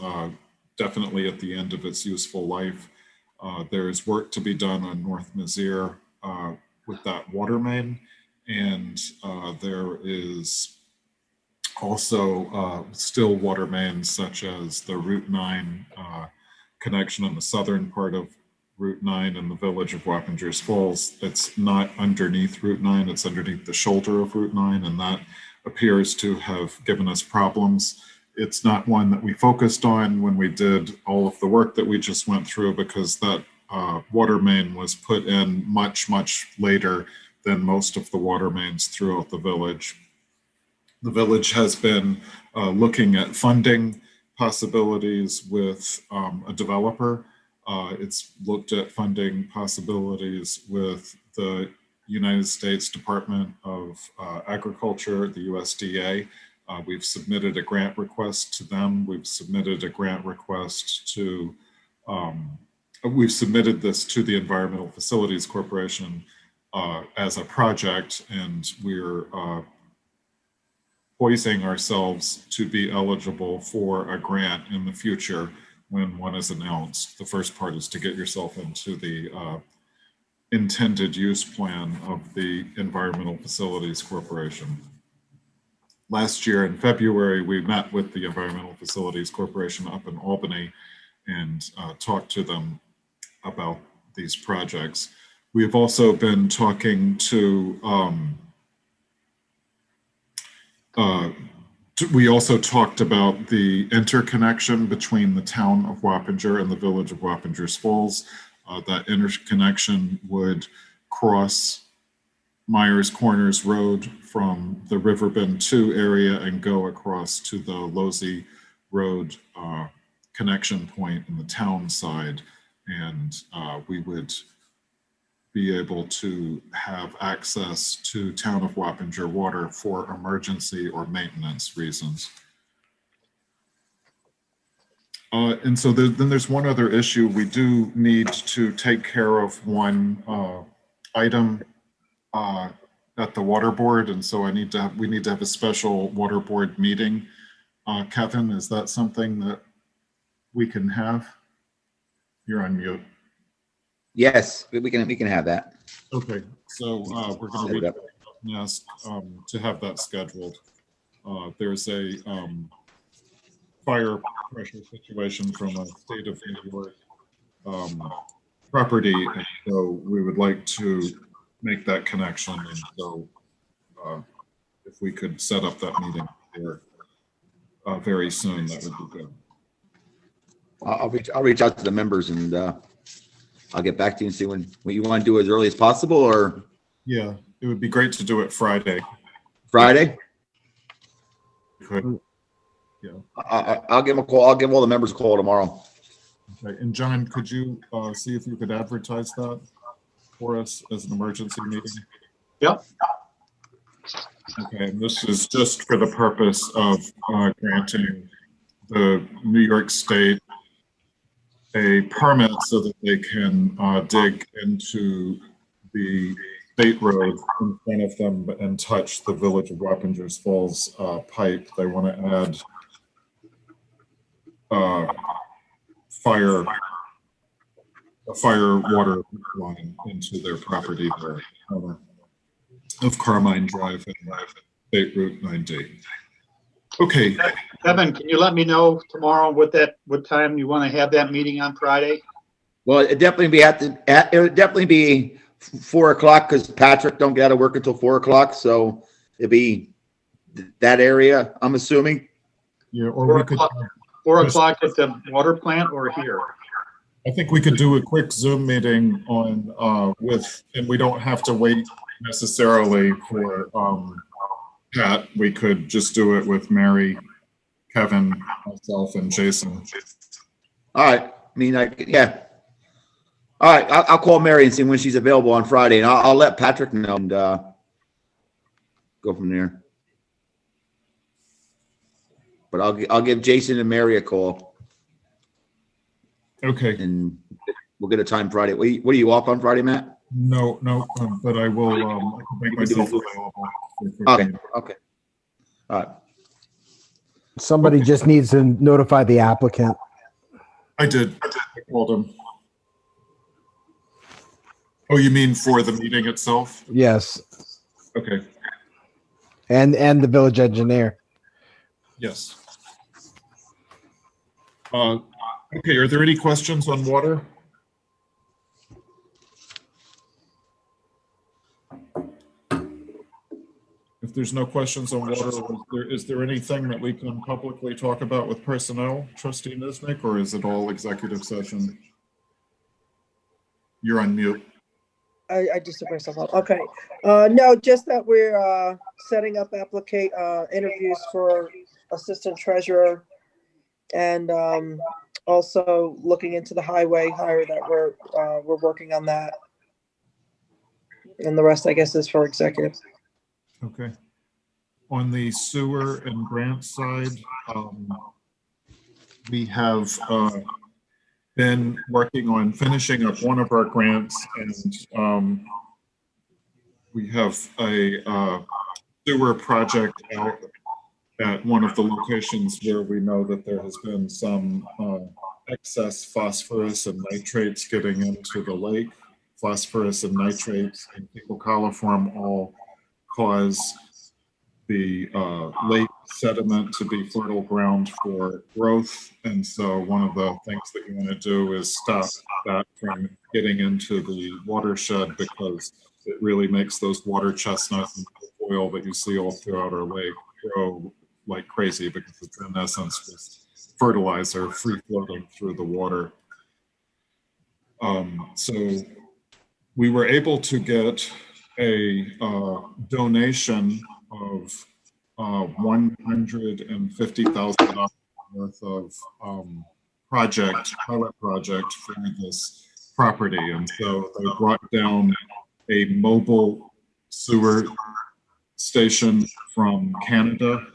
definitely at the end of its useful life. There is work to be done on North Mizzier with that water main. And there is also still water mains such as the Route 9 connection on the southern part of Route 9 in the village of Wappingers Falls. It's not underneath Route 9, it's underneath the shoulder of Route 9, and that appears to have given us problems. It's not one that we focused on when we did all of the work that we just went through, because that water main was put in much, much later than most of the water mains throughout the village. The village has been looking at funding possibilities with a developer. It's looked at funding possibilities with the United States Department of Agriculture, the USDA. We've submitted a grant request to them. We've submitted a grant request to, we've submitted this to the Environmental Facilities Corporation as a project, and we're poising ourselves to be eligible for a grant in the future when one is announced. The first part is to get yourself into the intended use plan of the Environmental Facilities Corporation. Last year in February, we met with the Environmental Facilities Corporation up in Albany and talked to them about these projects. We have also been talking to, we also talked about the interconnection between the town of Wappinger and the village of Wappingers Falls. That interconnection would cross Myers Corners Road from the Riverbend 2 area and go across to the Losey Road connection point in the town side. And we would be able to have access to town of Wappinger water for emergency or maintenance reasons. And so then there's one other issue. We do need to take care of one item at the water board. And so we need to have a special water board meeting. Kevin, is that something that we can have? You're on mute. Yes, we can have that. Okay, so we're going to read it and ask to have that scheduled. there's a fire pressure situation from a state of New York property, and so we would like to make that connection. And so if we could set up that meeting here very soon, that would be good. I'll reach out to the members and I'll get back to you and see what you want to do as early as possible, or Yeah, it would be great to do it Friday. Friday. Could. I'll give them a call. I'll give all the members a call tomorrow. Okay. And John, could you see if you could advertise that for us as an emergency meeting? Yep. Okay, and this is just for the purpose of granting the New York State a permit so that they can dig into the state road in front of them and touch the Village of Wappingers Falls pipe. They want to add a fire water line into their property there of Carmine Drive and State Route 90. Okay. Kevin, can you let me know tomorrow what time you want to have that meeting on Friday? Well, it'd definitely be it would definitely be 4 o'clock because Patrick don't get out of work until 4 o'clock. So it'd be that area, I'm assuming. Yeah, or we could 4 o'clock at the water plant or here? I think we could do a quick Zoom meeting on and we don't have to wait necessarily for Pat. We could just do it with Mary, Kevin, myself, and Jason. All right. I mean, yeah. All right. I'll call Mary and see when she's available on Friday, and I'll let Patrick know and go from there. But I'll give Jason and Mary a call. Okay. And we'll get a time Friday. What are you off on Friday, Matt? No, but I will I can make myself available. Okay. Okay. All right. Somebody just needs to notify the applicant. I did. I called him. Oh, you mean for the meeting itself? Yes. Okay. And the village engineer. Yes. Okay, are there any questions on water? If there's no questions on water, is there anything that we can publicly talk about with personnel, Trustee Niznik, or is it all executive session? You're on mute. I just took myself off. Okay. No, just that we're setting up interviews for assistant treasurer, and also looking into the highway hire that we're working on that. And the rest, I guess, is for executive. Okay. On the sewer and grant side, we have been working on finishing up one of our grants, and we have a sewer project out at one of the locations where we know that there has been some excess phosphorus and nitrates getting into the lake. Phosphorus and nitrates and fecal coliform all cause the lake sediment to be fertile ground for growth. And so one of the things that you want to do is stop that from getting into the watershed, because it really makes those water chestnuts and oil that you see all throughout our lake grow like crazy, because it's in essence just fertilizer free floating through the water. So we were able to get a donation of $150,000 worth of pilot project for this property. And so they brought down a mobile sewer station from Canada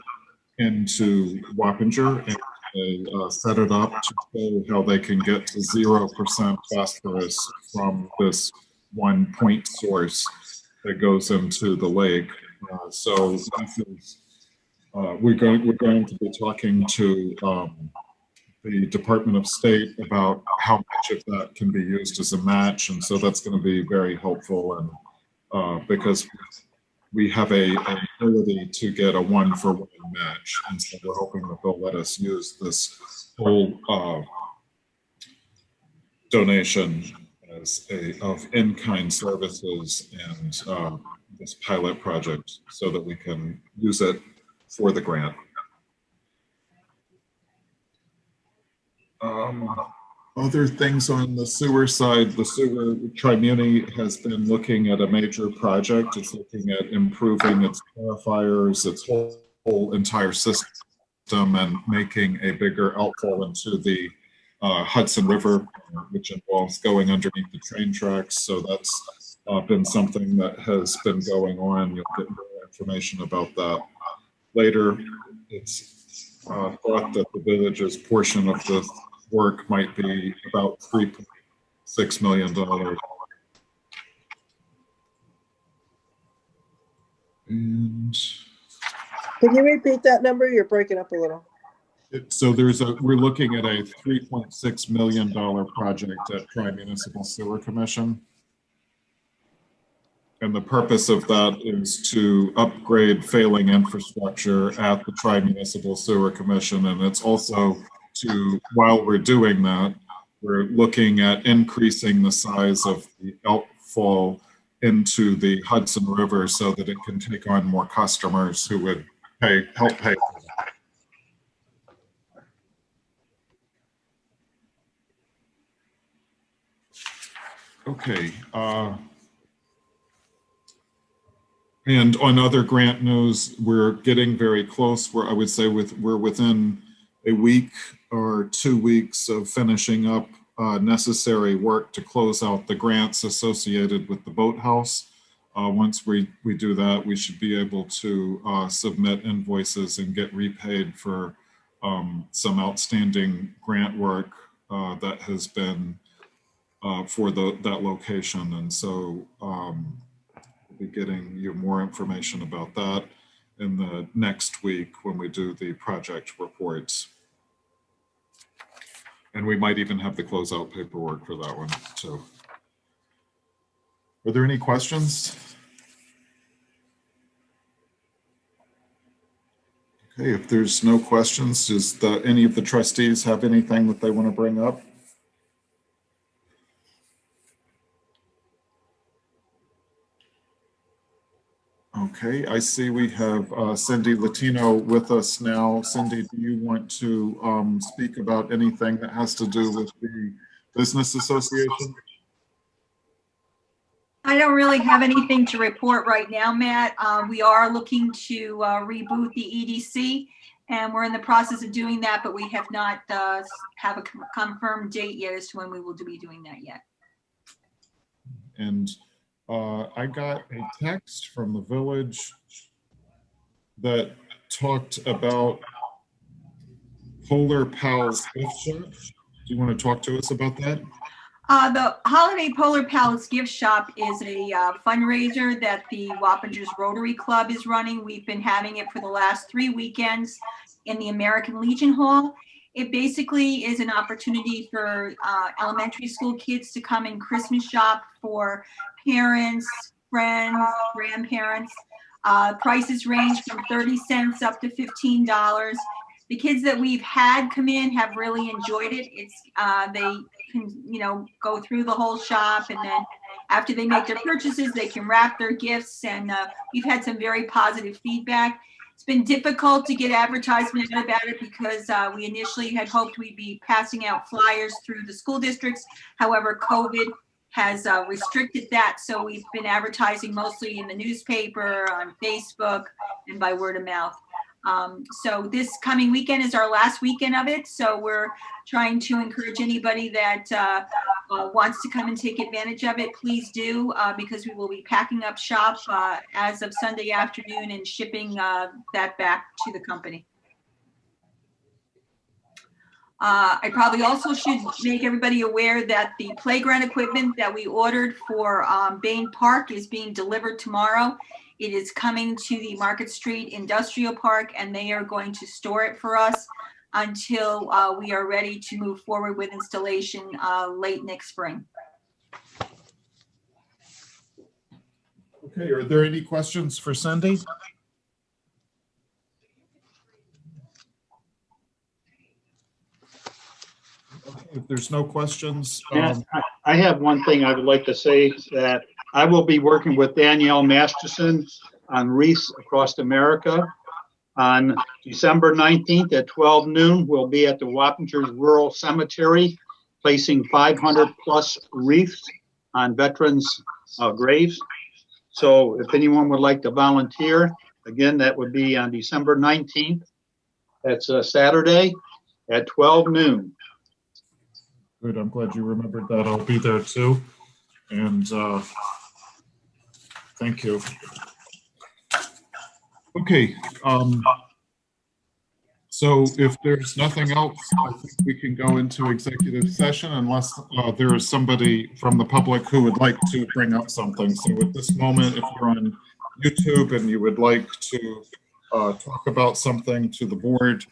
into Wappinger, and they set it up to show how they can get to 0% phosphorus from this one point source that goes into the lake. So this is, we're going to be talking to the Department of State about how much of that can be used as a match, and so that's going to be very helpful. And because we have a ability to get a 1-for-1 match. And so we're hoping that they'll let us use this whole donation as of in-kind services and this pilot project so that we can use it for the grant. Other things on the sewer side, the sewer Tri-Muni has been looking at a major project. It's looking at improving its clarifiers, its whole entire system, and making a bigger outfall into the Hudson River, which involves going underneath the train tracks. So that's been something that has been going on. You'll get more information about that later. It's thought that the village's portion of the work might be about $3.6 million. And Can you repeat that number? You're breaking up a little. so we're looking at a $3.6 million project at Tri-Municipal Sewer Commission. And the purpose of that is to upgrade failing infrastructure at the Tri-Municipal Sewer Commission. And it's also while we're doing that, we're looking at increasing the size of the outfall into the Hudson River so that it can take on more customers who would help pay for that. Okay. And on other grant news, we're getting very close. I would say we're within a week or 2 weeks of finishing up necessary work to close out the grants associated with the boathouse. Once we do that, we should be able to submit invoices and get repaid for some outstanding grant work that has been for that location. And so we'll be getting you more information about that in the next week when we do the project reports. And we might even have the closeout paperwork for that one too. Are there any questions? Okay, if there's no questions, does any of the trustees have anything that they want to bring up? Okay, I see we have Cindy Latino with us now. Cindy, do you want to speak about anything that has to do with the Business Association? I don't really have anything to report right now, Matt. We are looking to reboot the EDC, and we're in the process of doing that, but we have not have a confirmed date yet as to when we will be doing that yet. And I got a text from the village that talked about Polar Pals gift shop. Do you want to talk to us about that? The Holiday Polar Pals gift shop is a fundraiser that the Wappingers Rotary Club is running. We've been having it for the last 3 weekends in the American Legion Hall. It basically is an opportunity for elementary school kids to come and Christmas shop for parents, friends, grandparents. Prices range from 30 cents up to $15. The kids that we've had come in have really enjoyed it. It's they can, go through the whole shop, and then after they make their purchases, they can wrap their gifts, and we've had some very positive feedback. It's been difficult to get advertisement about it because we initially had hoped we'd be passing out flyers through the school districts. However, COVID has restricted that, so we've been advertising mostly in the newspaper, on Facebook, and by word of mouth. So this coming weekend is our last weekend of it, so we're trying to encourage anybody that wants to come and take advantage of it, please do, because we will be packing up shop as of Sunday afternoon and shipping that back to the company. I probably also should make everybody aware that the playground equipment that we ordered for Bain Park is being delivered tomorrow. It is coming to the Market Street Industrial Park, and they are going to store it for us until we are ready to move forward with installation late next spring. Okay, are there any questions for Cindy? Okay, if there's no questions, Yeah, I have one thing I would like to say, that I will be working with Danielle Masterson on wreaths across America. On December 19th at 12 noon, we'll be at the Wappingers Rural Cemetery, placing 500 plus wreaths on veterans' graves. So if anyone would like to volunteer, again, that would be on December 19th. That's a Saturday at 12 noon. good, I'm glad you remembered that. I'll be there too. And thank you. Okay, so if there's nothing else, I think we can go into executive session unless there is somebody from the public who would like to bring up something. So at this moment, if you're on YouTube and you would like to talk about something to the board,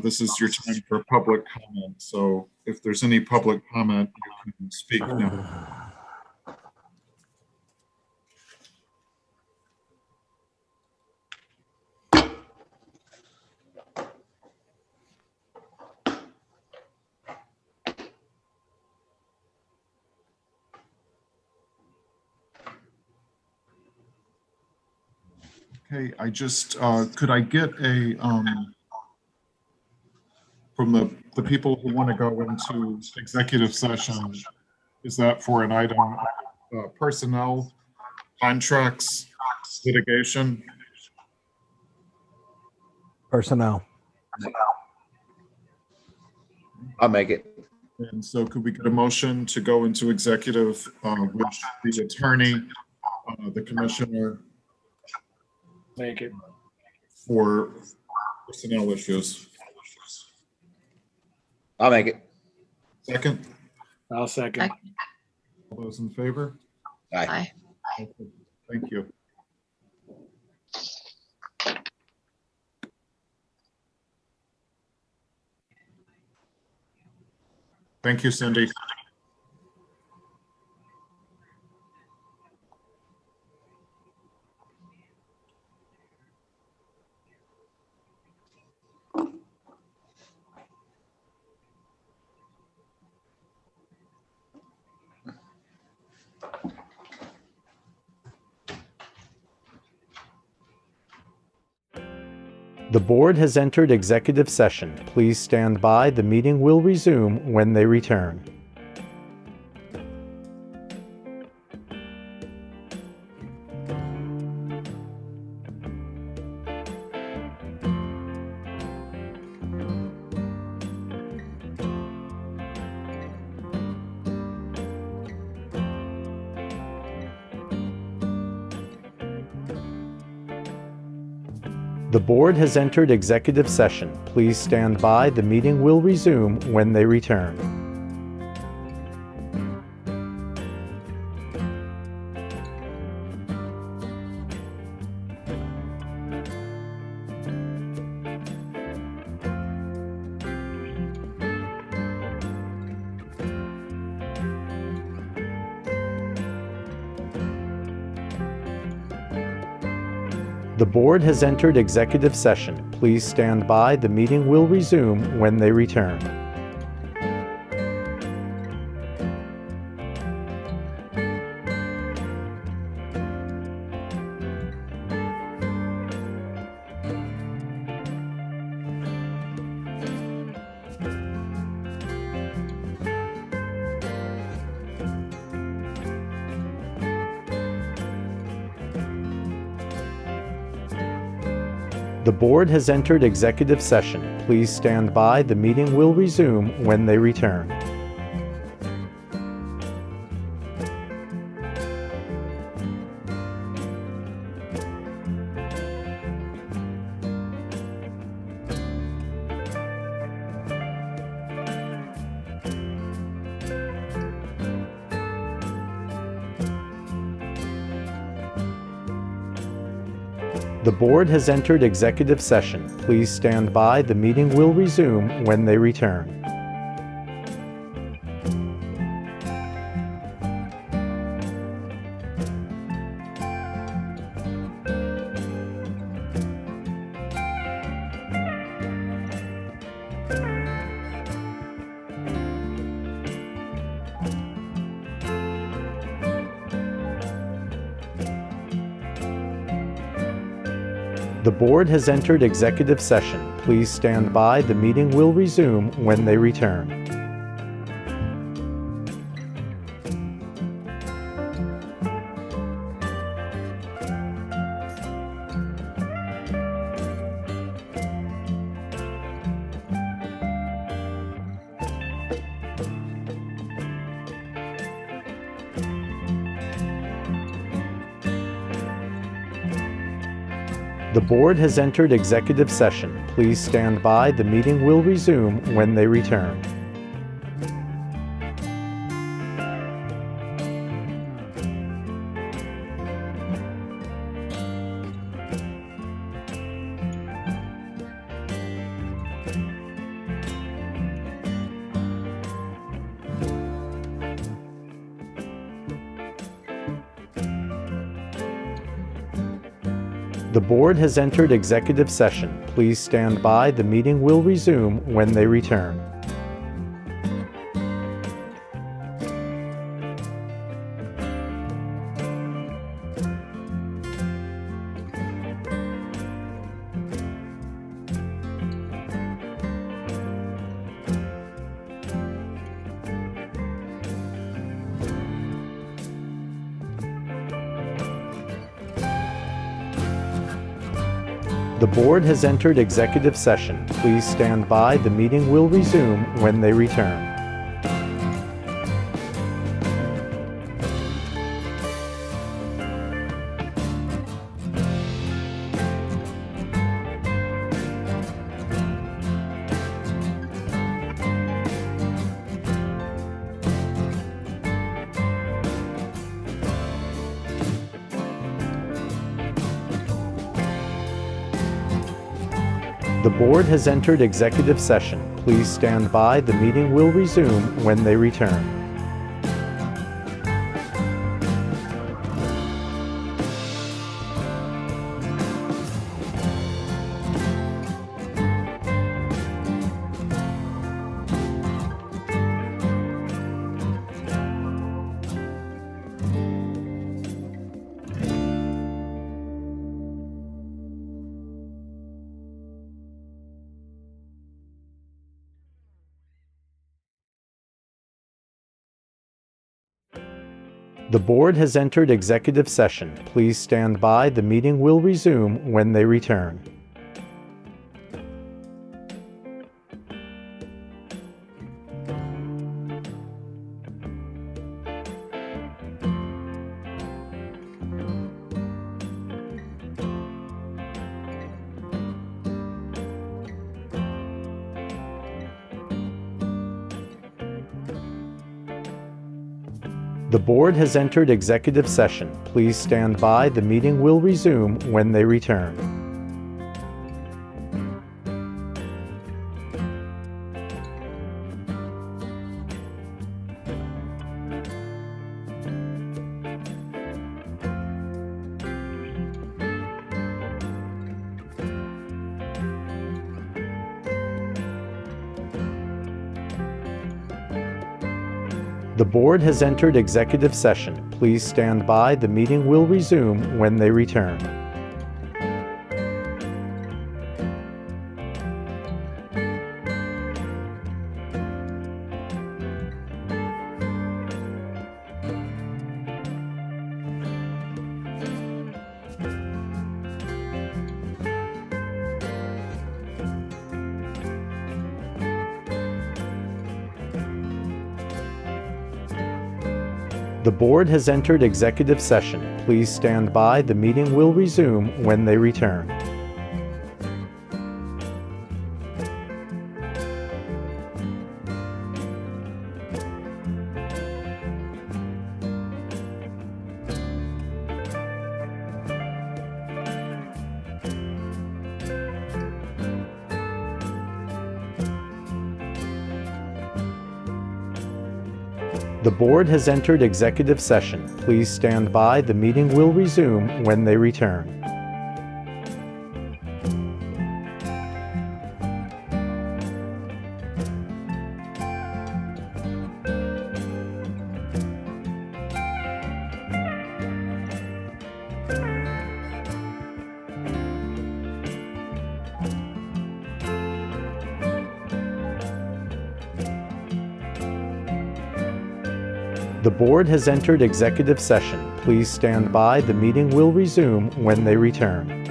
this is your time for public comment. So if there's any public comment, you can speak now. Okay, I just, could I get a, from the people who want to go into executive session, is that for an item, personnel, contracts, litigation? Personnel. I'll make it. And so could we get a motion to go into executive with the attorney, the commissioner, Make it. for personnel issues? I'll make it. Second, I'll second. all those in favor? Aye. Aye. Thank you. Thank you, Cindy. The board has entered executive session. Please stand by. The meeting will resume when they return. The board has entered executive session. Please stand by. The meeting will resume when they return. The board has entered executive session. Please stand by. The meeting will resume when they return. The board has entered executive session. Please stand by. The meeting will resume when they return. The board has entered executive session. Please stand by. The meeting will resume when they return. The board has entered executive session. Please stand by. The meeting will resume when they return. The board has entered executive session. Please stand by. The meeting will resume when they return. The board has entered executive session. Please stand by. The meeting will resume when they return. The board has entered executive session. Please stand by. The meeting will resume when they return. The board has entered executive session. Please stand by. The meeting will resume when they return. The board has entered executive session. Please stand by. The meeting will resume when they return. The board has entered executive session. Please stand by. The meeting will resume when they return. The board has entered executive session. Please stand by. The meeting will resume when they return. The board has entered executive session. Please stand by. The meeting will resume when they return. The board has entered executive session. Please stand by. The meeting will resume when they return. The board has entered executive session. Please stand by. The meeting will resume when they return.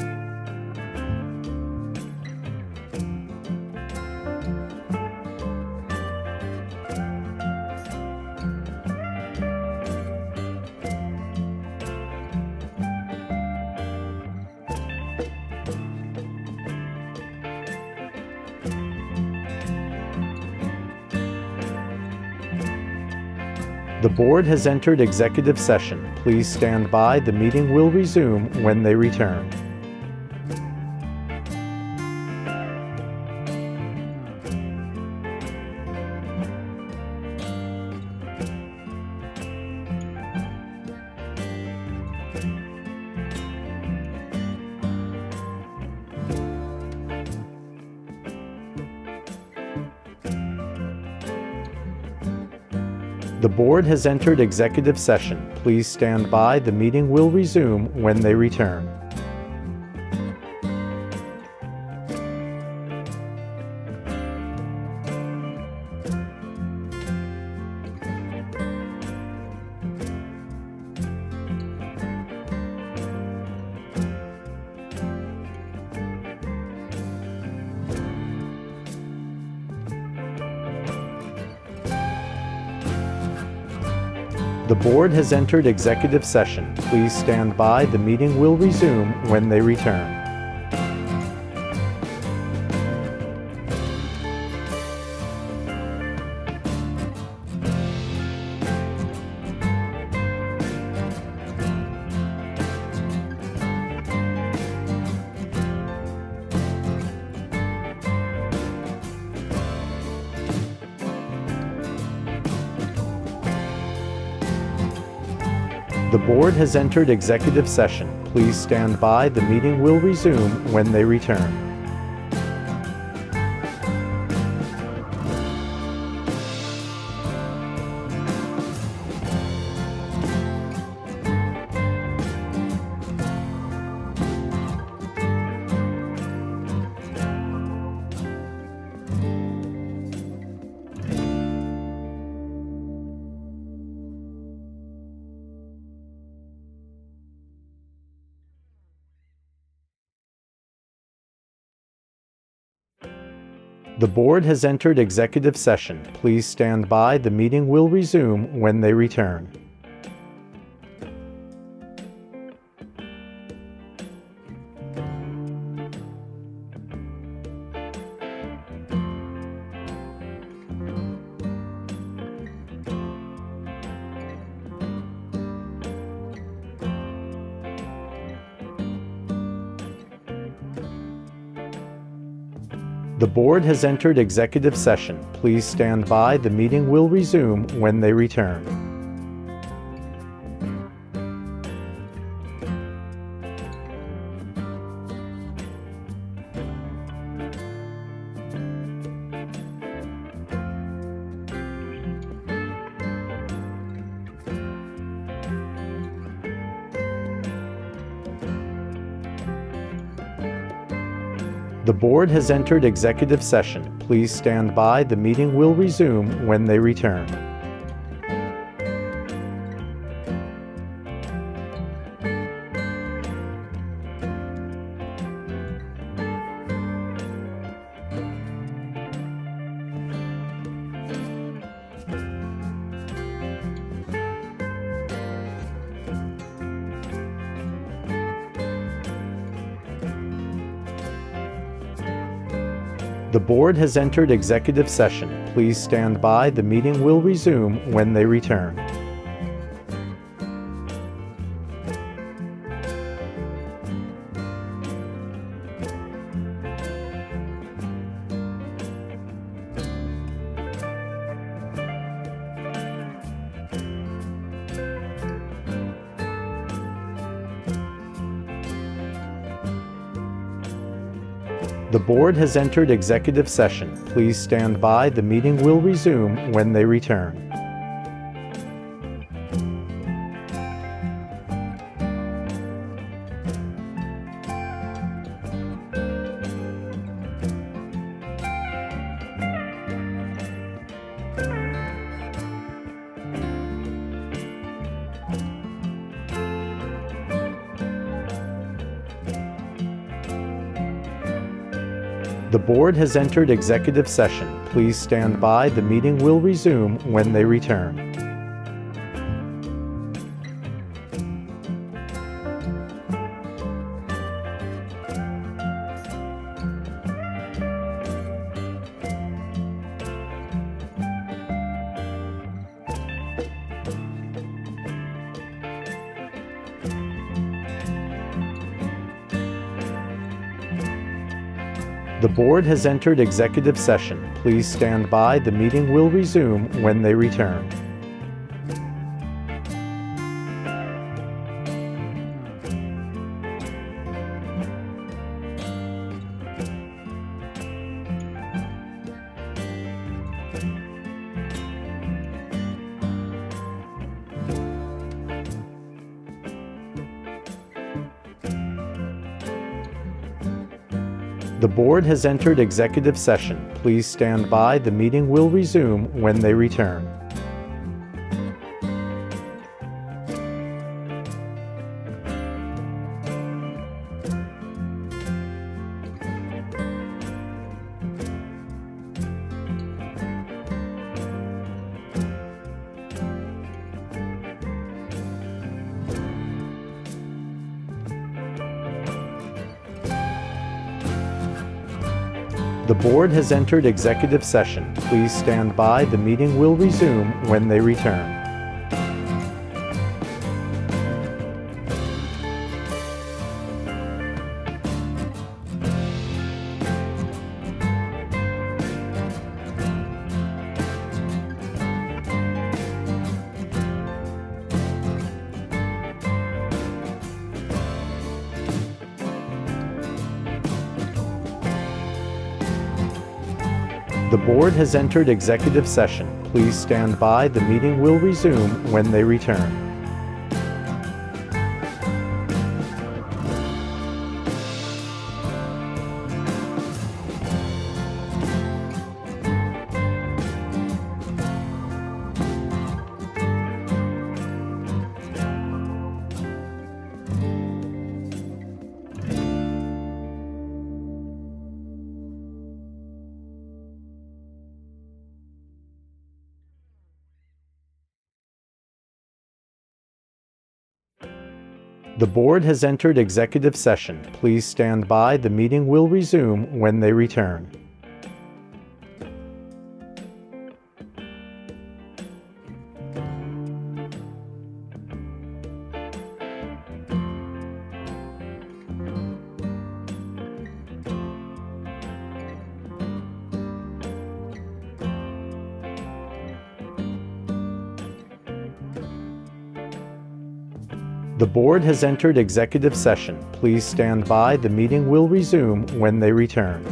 The board has entered executive session. Please stand by. The meeting will resume when they return. The board has entered executive session. Please stand by. The meeting will resume when they return. The board has entered executive session. Please stand by. The meeting will resume when they return. The board has entered executive session. Please stand by. The meeting will resume when they return. The board has entered executive session. Please stand by. The meeting will resume when they return. The board has entered executive session. Please stand by. The meeting will resume when they return. The board has entered executive session. Please stand by. The meeting will resume when they return. The board has entered executive session. Please stand by. The meeting will resume when they return. The board has entered executive session. Please stand by. The meeting will resume when they return. The board has entered executive session. Please stand by. The meeting will resume when they return. The board has entered executive session. Please stand by. The meeting will resume when they return. The board has entered executive session. Please stand by. The meeting will resume when they return. The board has entered executive session. Please stand by. The meeting will resume when they return. The board has entered executive session. Please stand by. The meeting will resume when they return. The board has entered executive session. Please stand by. The meeting will resume when they return. The board has entered executive session. Please stand by. The meeting will resume when they return.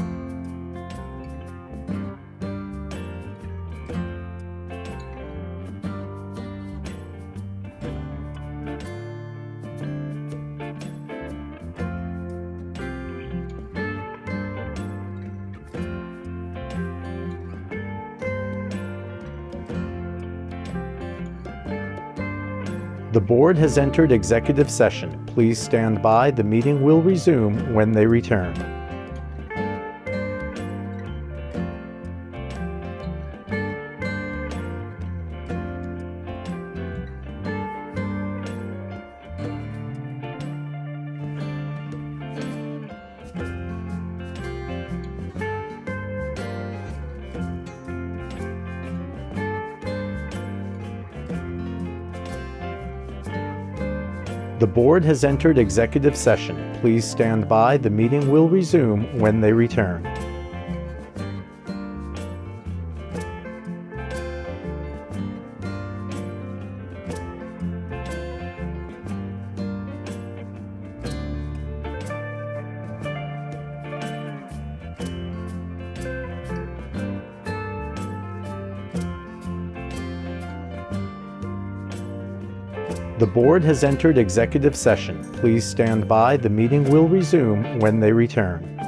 The board has entered executive session. Please stand by. The meeting will resume when they return. The board has entered executive session. Please stand by. The meeting will resume when they return. The board has entered executive session. Please stand by. The meeting will resume when they return.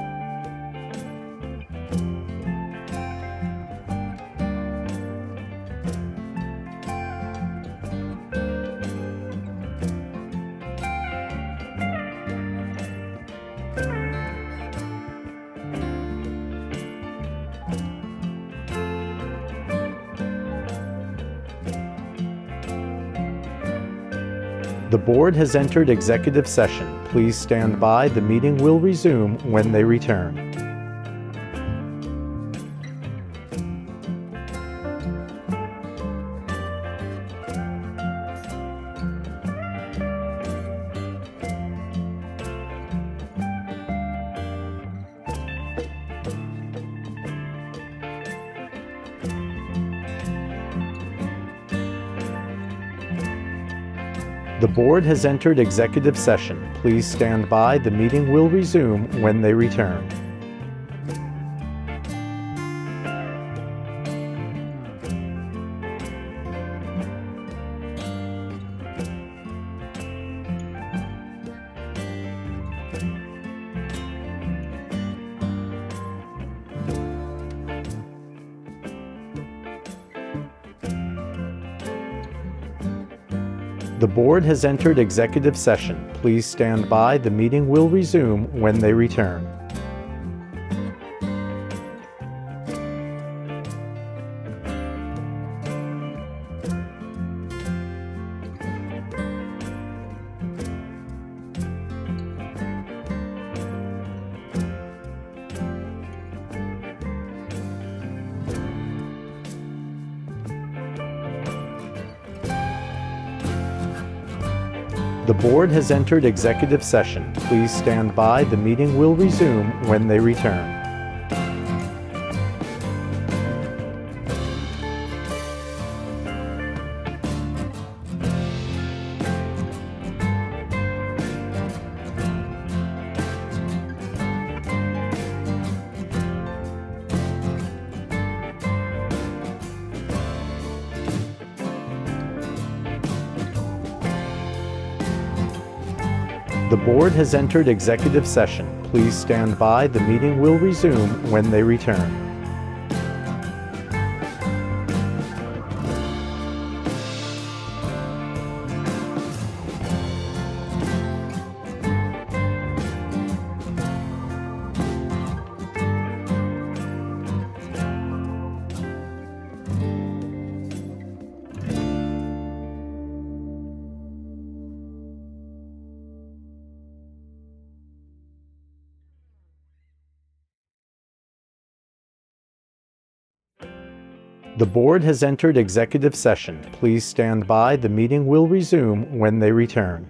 The board has entered executive session. Please stand by. The meeting will resume when they return. The board has entered executive session. Please stand by. The meeting will resume when they return. The board has entered executive session. Please stand by. The meeting will resume when they return. The board has entered executive session. Please stand by. The meeting will resume when they return. The board has entered executive session. Please stand by. The meeting will resume when they return. The board has entered executive session. Please stand by. The meeting will resume when they return.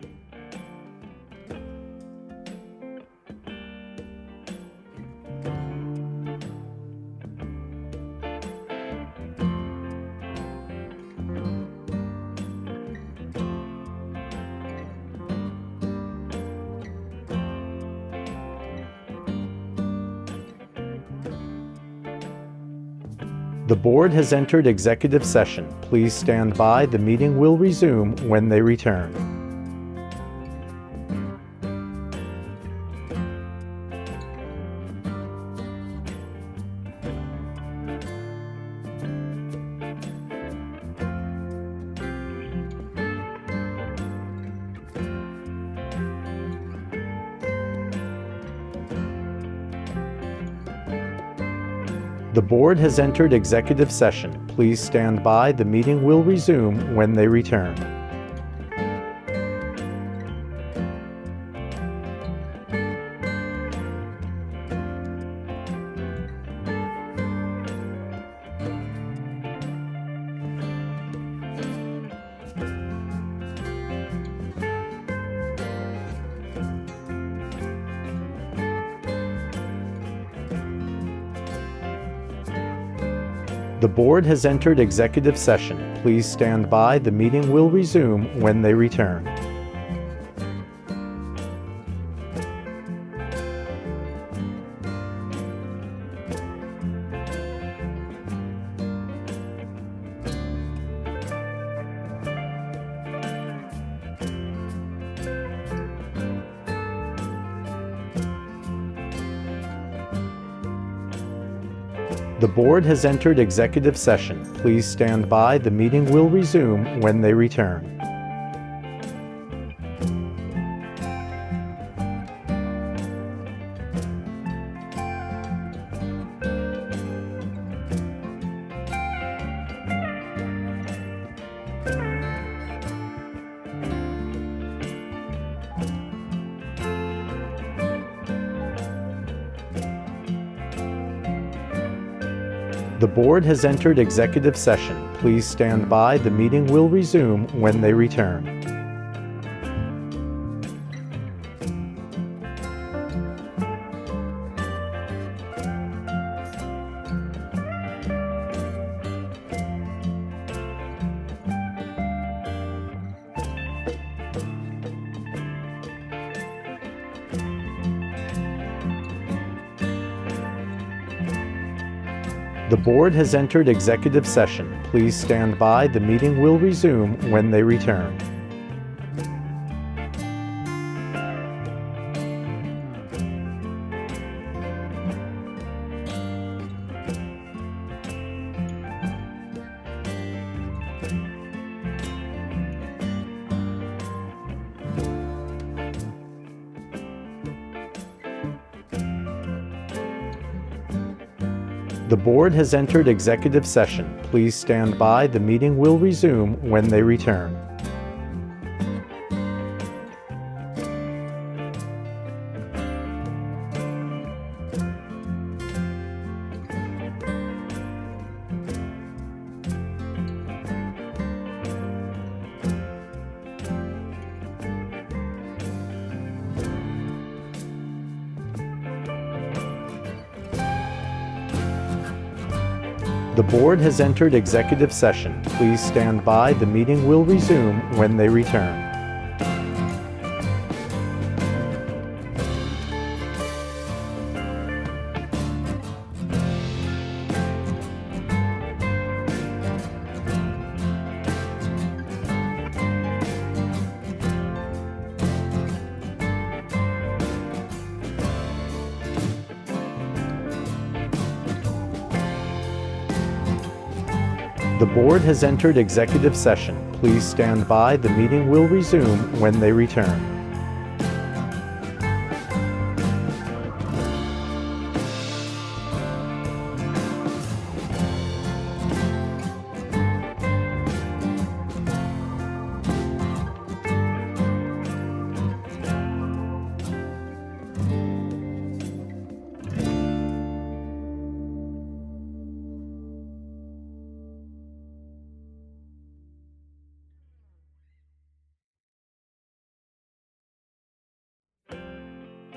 The board has entered executive session. Please stand by. The meeting will resume when they return. The board has entered executive session. Please stand by. The meeting will resume when they return. The board has entered executive session. Please stand by. The meeting will resume when they return. The board has entered executive session. Please stand by. The meeting will resume when they return. The board has entered executive session. Please stand by. The meeting will resume when they return. The board has entered executive session. Please stand by. The meeting will resume when they return. The board has entered executive session. Please stand by. The meeting will resume when they return. The board has entered executive session. Please stand by. The meeting will resume when they return. The board has entered executive session. Please stand by. The meeting will resume when they return.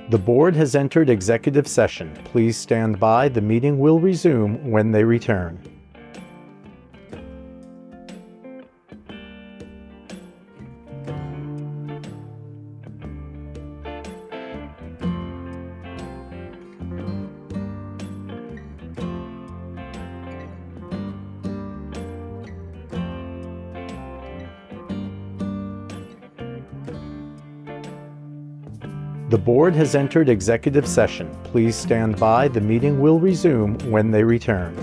The board has entered executive session. Please stand by. The meeting will resume when they return. The board has entered executive session. Please stand by. The meeting will resume when they return.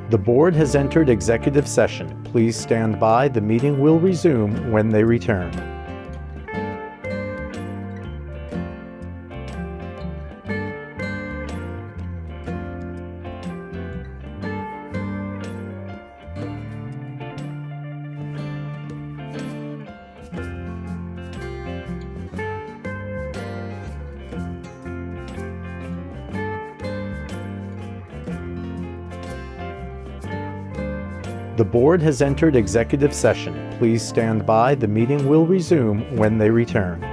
The board has entered executive session. Please stand by. The meeting will resume when they return. The board has entered executive session. Please stand by. The meeting will resume when they return.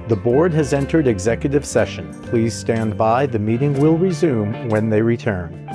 The board has entered executive session. Please stand by. The meeting will resume when they return.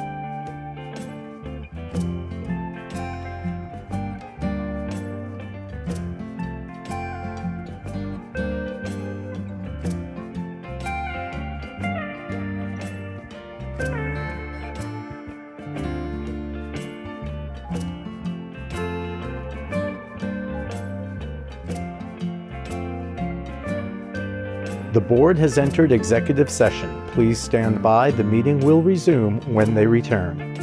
The board has entered executive session. Please stand by. The meeting will resume when they return.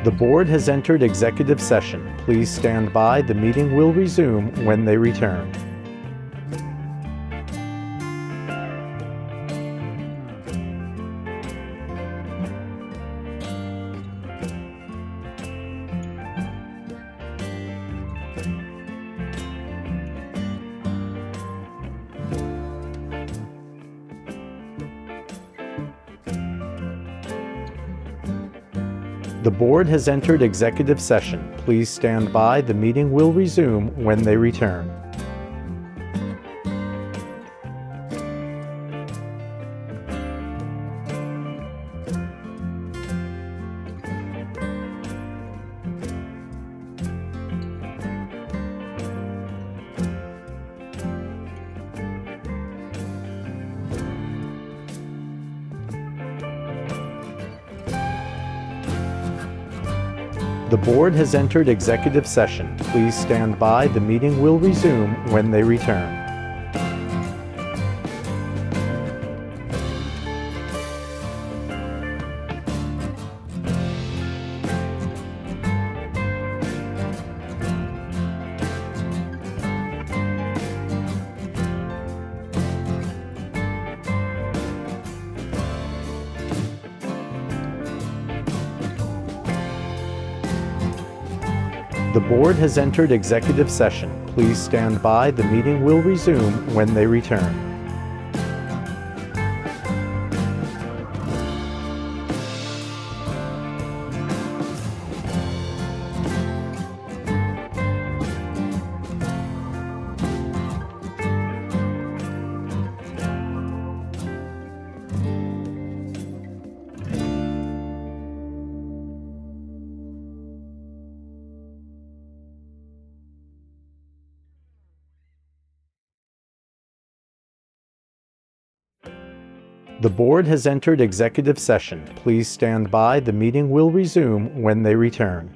The board has entered executive session. Please stand by. The meeting will resume when they return. The board has entered executive session. Please stand by. The meeting will resume when they return. The board has entered executive session. Please stand by. The meeting will resume when they return. The board has entered executive session. Please stand by. The meeting will resume when they return. The board has entered executive session. Please stand by. The meeting will resume when they return.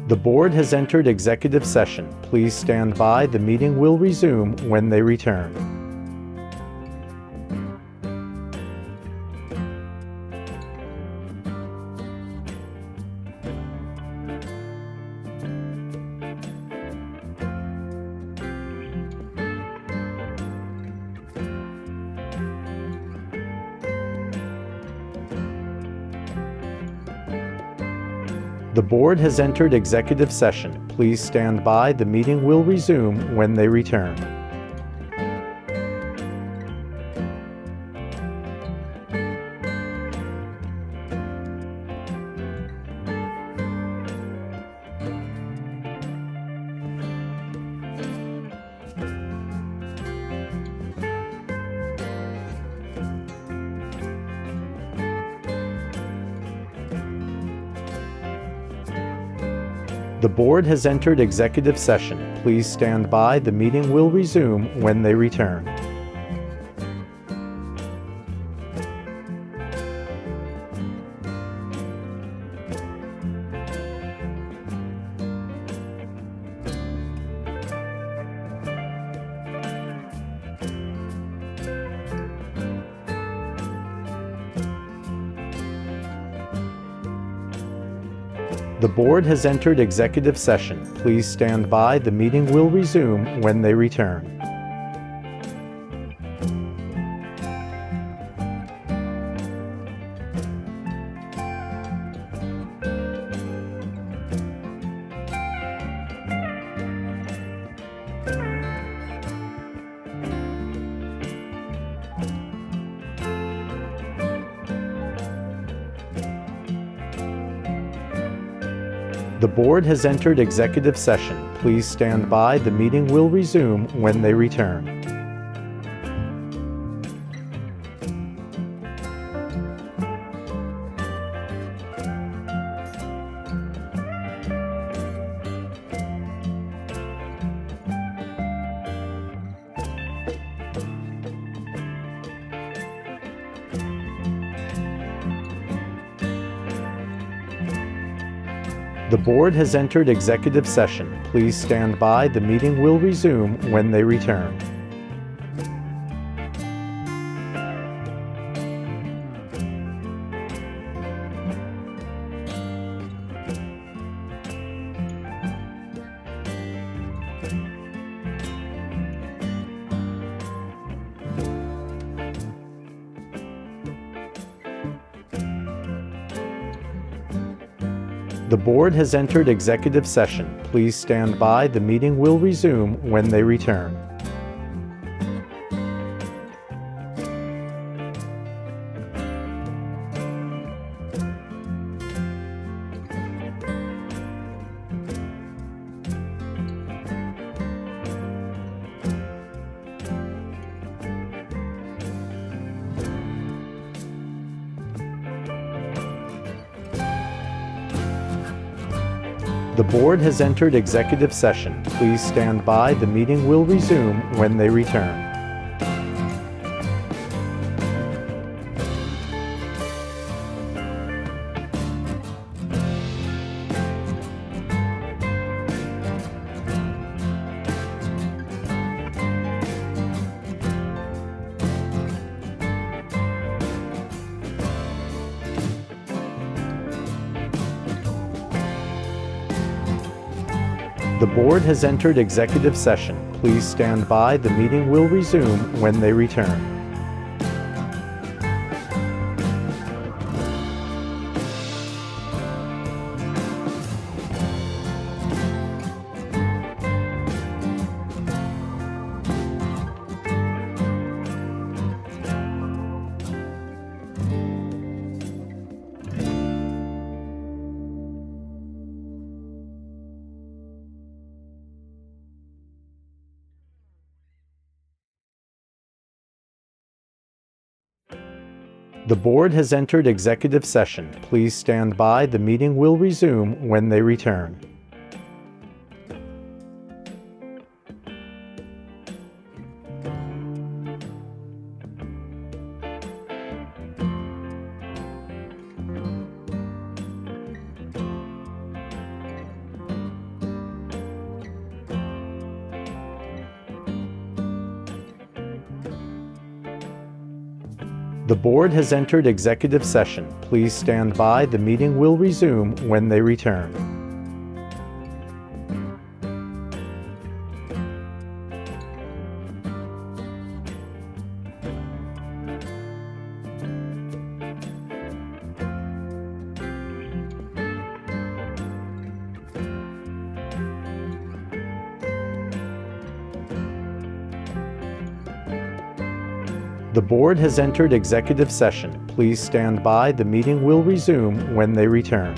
The board has entered executive session. Please stand by. The meeting will resume when they return. The board has entered executive session. Please stand by. The meeting will resume when they return. The board has entered executive session. Please stand by. The meeting will resume when they return. The board has entered executive session. Please stand by. The meeting will resume when they return. The board has entered executive session. Please stand by. The meeting will resume when they return. The board has entered executive session. Please stand by. The meeting will resume when they return. The board has entered executive session. Please stand by. The meeting will resume when they return. The board has entered executive session. Please stand by. The meeting will resume when they return. The board has entered executive session. Please stand by. The meeting will resume when they return. The board has entered executive session. Please stand by. The meeting will resume when they return. The board has entered executive session. Please stand by. The meeting will resume when they return. The board has entered executive session. Please stand by. The meeting will resume when they return.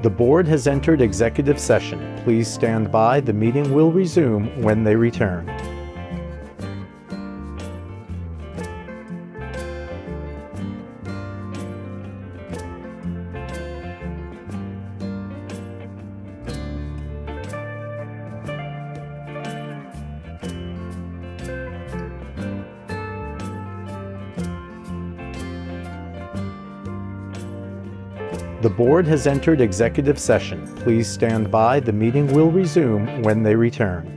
The board has entered executive session. Please stand by. The meeting will resume when they return. The board has entered executive session. Please stand by. The meeting will resume when they return.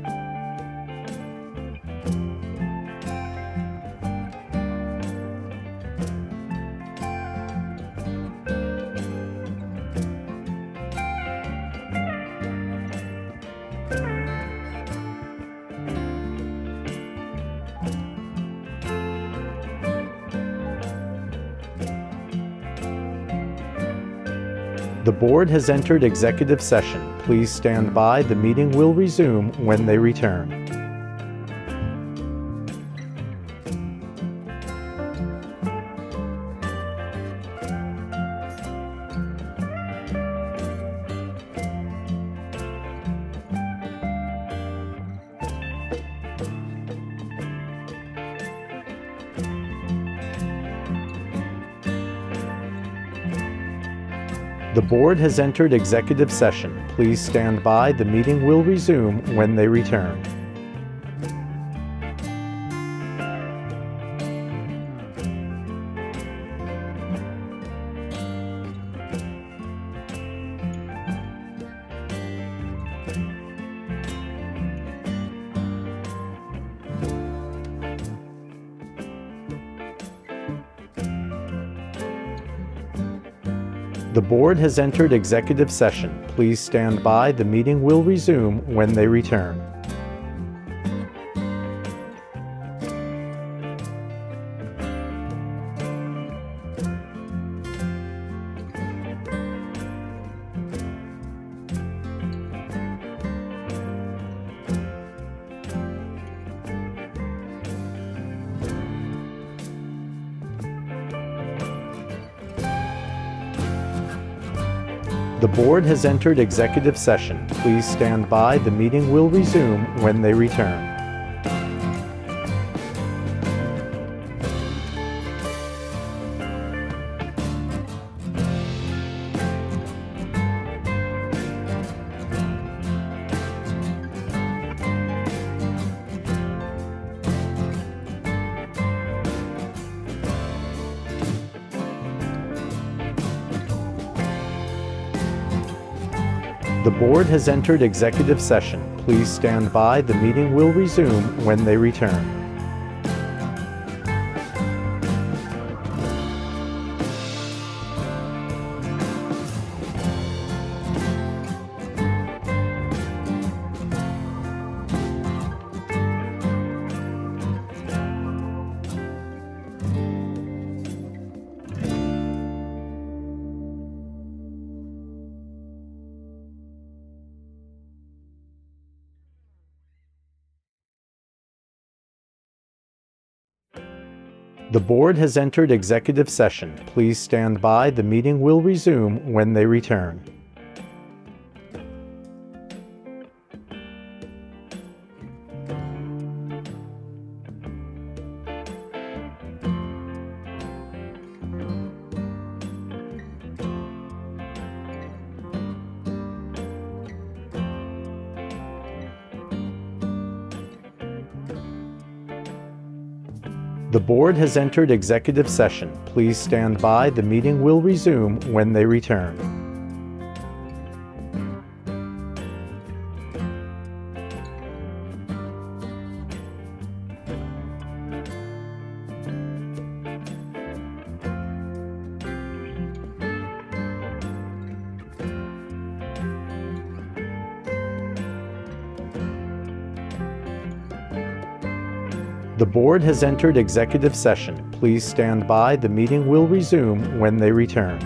The board has entered executive session. Please stand by. The meeting will resume when they return. The board has entered executive session. Please stand by. The meeting will resume when they return. The board has entered executive session. Please stand by. The meeting will resume when they return. The board has entered executive session. Please stand by. The meeting will resume when they return. The board has entered executive session. Please stand by. The meeting will resume when they return. The board has entered executive session. Please stand by. The meeting will resume when they return. The board has entered executive session. Please stand by. The meeting will resume when they return. The board has entered executive session. Please stand by. The meeting will resume when they return.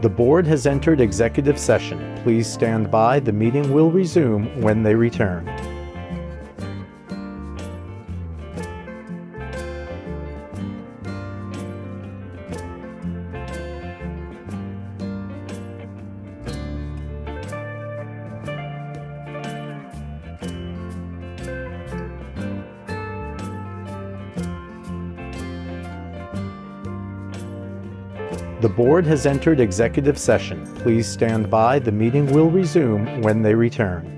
The board has entered executive session. Please stand by. The meeting will resume when they return. The board has entered executive session. Please stand by. The meeting will resume when they return.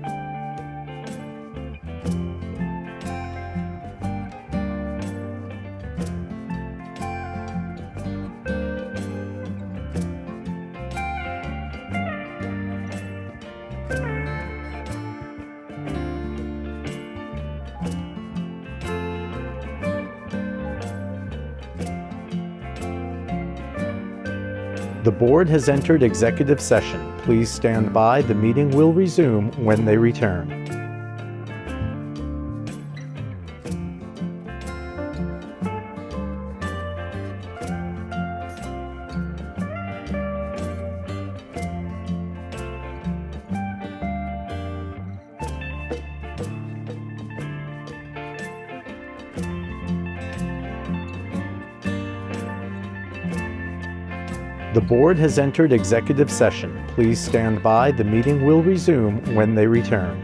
The board has entered executive session. Please stand by. The meeting will resume when they return. The board has entered executive session. Please stand by. The meeting will resume when they return.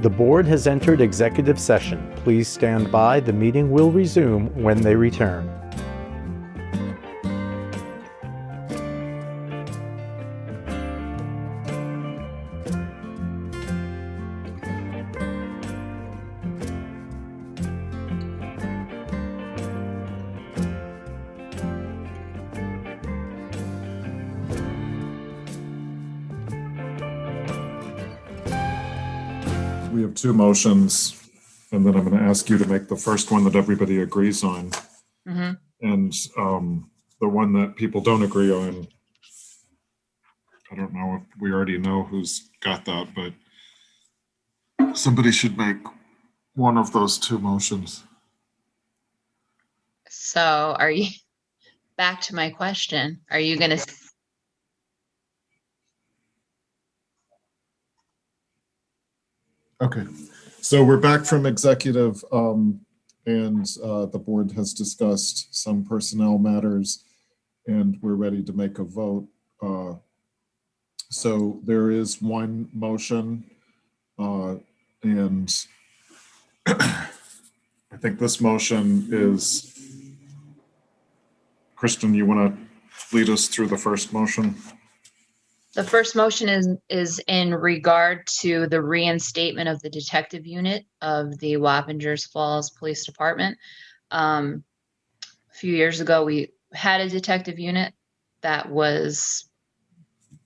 The board has entered executive session. Please stand by. The meeting will resume when they return. We have two motions, and then I'm going to ask you to make the first one that everybody agrees on. Mhm. And the one that people don't agree on, I don't know if we already know who's got that, but somebody should make one of those two motions. So are you, back to my question, are you gonna, Okay, so we're back from executive, and the board has discussed some personnel matters, and we're ready to make a vote. So there is one motion, and I think this motion is, Kristen, you want to lead us through the first motion? the first motion is in regard to the reinstatement of the detective unit of the Wappingers Falls Police Department. A few years ago, we had a detective unit that was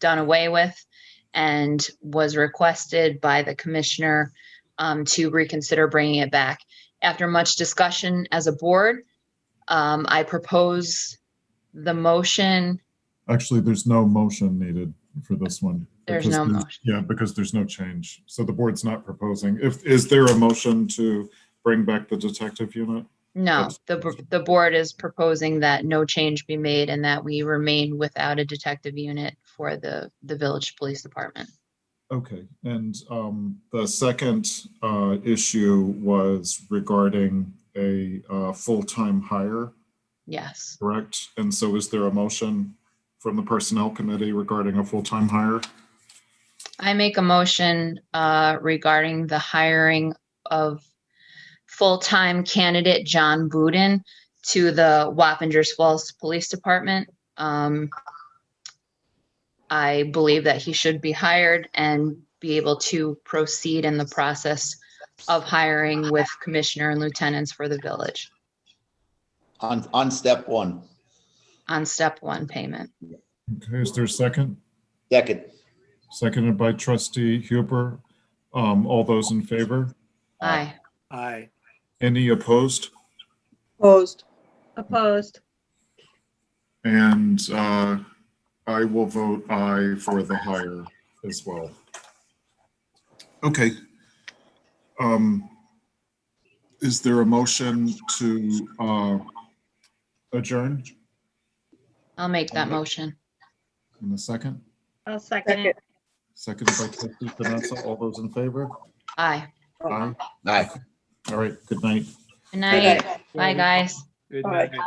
done away with and was requested by the commissioner to reconsider bringing it back. After much discussion as a board, I propose the motion. Actually, there's no motion needed for this one. There's because no motion. Yeah, because there's no change. So the board's not proposing. Is there a motion to bring back the detective unit? No, the board is proposing that no change be made and that we remain without a detective unit for the village police department. Okay, and the second issue was regarding a full-time hire, Yes. correct? And so is there a motion from the personnel committee regarding a full-time hire? I make a motion regarding the hiring of full-time candidate John Budin to the Wappingers Falls Police Department. I believe that he should be hired and be able to proceed in the process of hiring with commissioner and lieutenants for the village On step one. on step one payment. Okay, is there a second? Second. Seconded by trustee Huber. All those in favor? Aye. Aye. Any opposed? Opposed. Opposed. And I will vote aye for the hire as well. Okay. Is there a motion to adjourn I'll make that motion. in a second? I'll second it. Seconded by trustee Vanessa. All those in favor? Aye. Aye. Aye. All right, good night. Good night. Bye, guys. Good Aye. night.